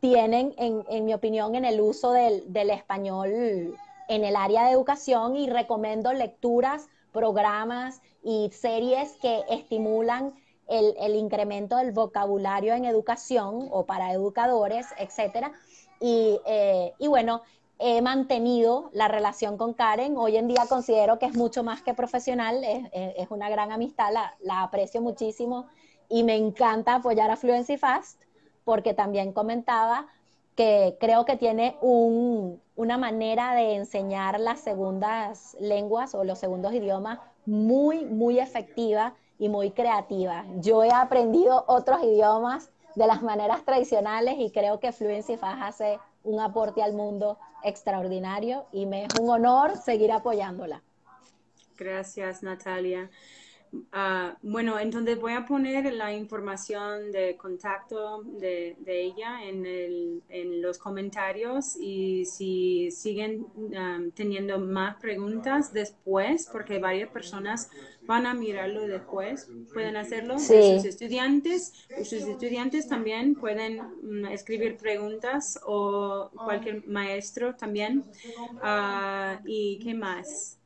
tienen, en mi opinión, en el uso del español en el área de educación, y recomiendo lecturas, programas y series que estimulan el incremento del vocabulario en educación o para educadores, etcétera. Y bueno, he mantenido la relación con Karen. Hoy en día considero que es mucho más que profesional, es una gran amistad, la aprecio muchísimo y me encanta apoyar a Fluency Fast porque también comentaba que creo que tiene una manera de enseñar las segundas lenguas o los segundos idiomas muy, muy efectiva y muy creativa. Yo he aprendido otros idiomas de las maneras tradicionales y creo que Fluency Fast hace un aporte al mundo extraordinario y me es un honor seguir apoyándola. Gracias, Natalia. Bueno, entonces voy a poner la información de contacto de ella en los comentarios, y si siguen teniendo más preguntas después, porque varias personas van a mirarlo después, pueden hacerlo de sus Sí, estudiantes. Sus estudiantes también pueden escribir preguntas, o cualquier maestro también. ¿Y qué más?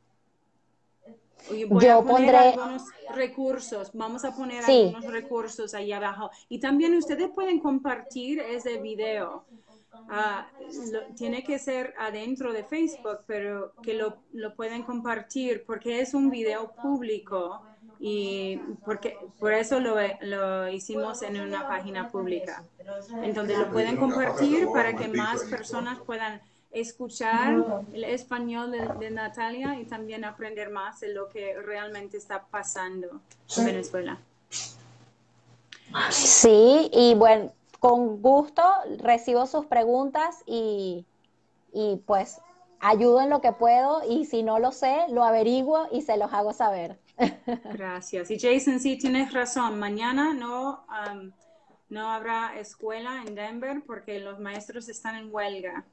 Voy a yo poner pondré, algunos recursos, vamos a poner sí, algunos recursos ahí abajo. Y también ustedes pueden compartir ese video. Tiene que ser adentro de Facebook, pero que lo pueden compartir porque es un video público, y por eso lo hicimos en una página pública. Entonces lo pueden compartir para que más personas puedan escuchar el español de Natalia y también aprender más de lo que realmente está pasando en Venezuela. sí, y bueno, con gusto recibo sus preguntas y pues ayudo en lo que puedo y si no lo sé, lo averiguo y se los hago saber. Gracias. Y Jason, sí, tienes razón. Mañana no habrá escuela en Denver porque los maestros están en huelga.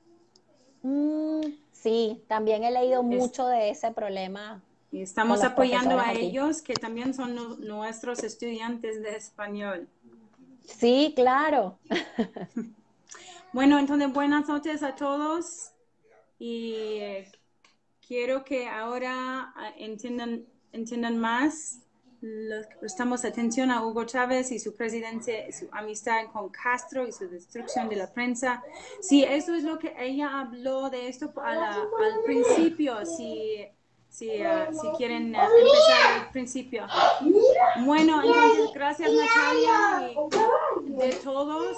Sí, también he leído Es- mucho de ese problema y con estamos los apoyando profesores a aquí. ellos, que también son nuestros estudiantes de español. Sí, claro. Bueno, entonces buenas noches a todos y quiero que ahora entiendan más. Prestamos atención a Hugo Chávez y su presidencia, su amistad con Castro y su destrucción de la prensa. Sí, eso es lo que ella habló de esto al principio, si quieren empezar al principio. Bueno, entonces gracias Natalia y de todos,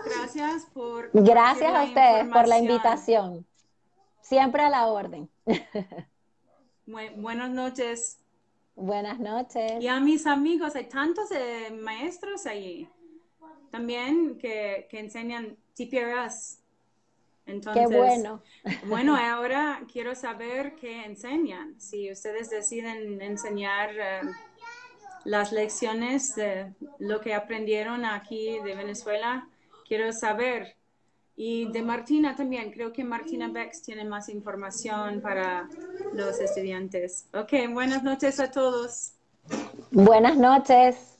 gracias por compartir Gracias a la ustedes por la información. invitación. Siempre a la orden. Buenas noches. Buenas noches. Y a mis amigos, hay tantos maestros allí también que enseñan TPRS. Qué Entonces, bueno. bueno, ahora quiero saber qué enseñan. Si ustedes deciden enseñar las lecciones de lo que aprendieron aquí de Venezuela, quiero saber. Y de Martina también, creo que Martina Bex tiene más información para los estudiantes. Ok, buenas noches a todos. Buenas noches.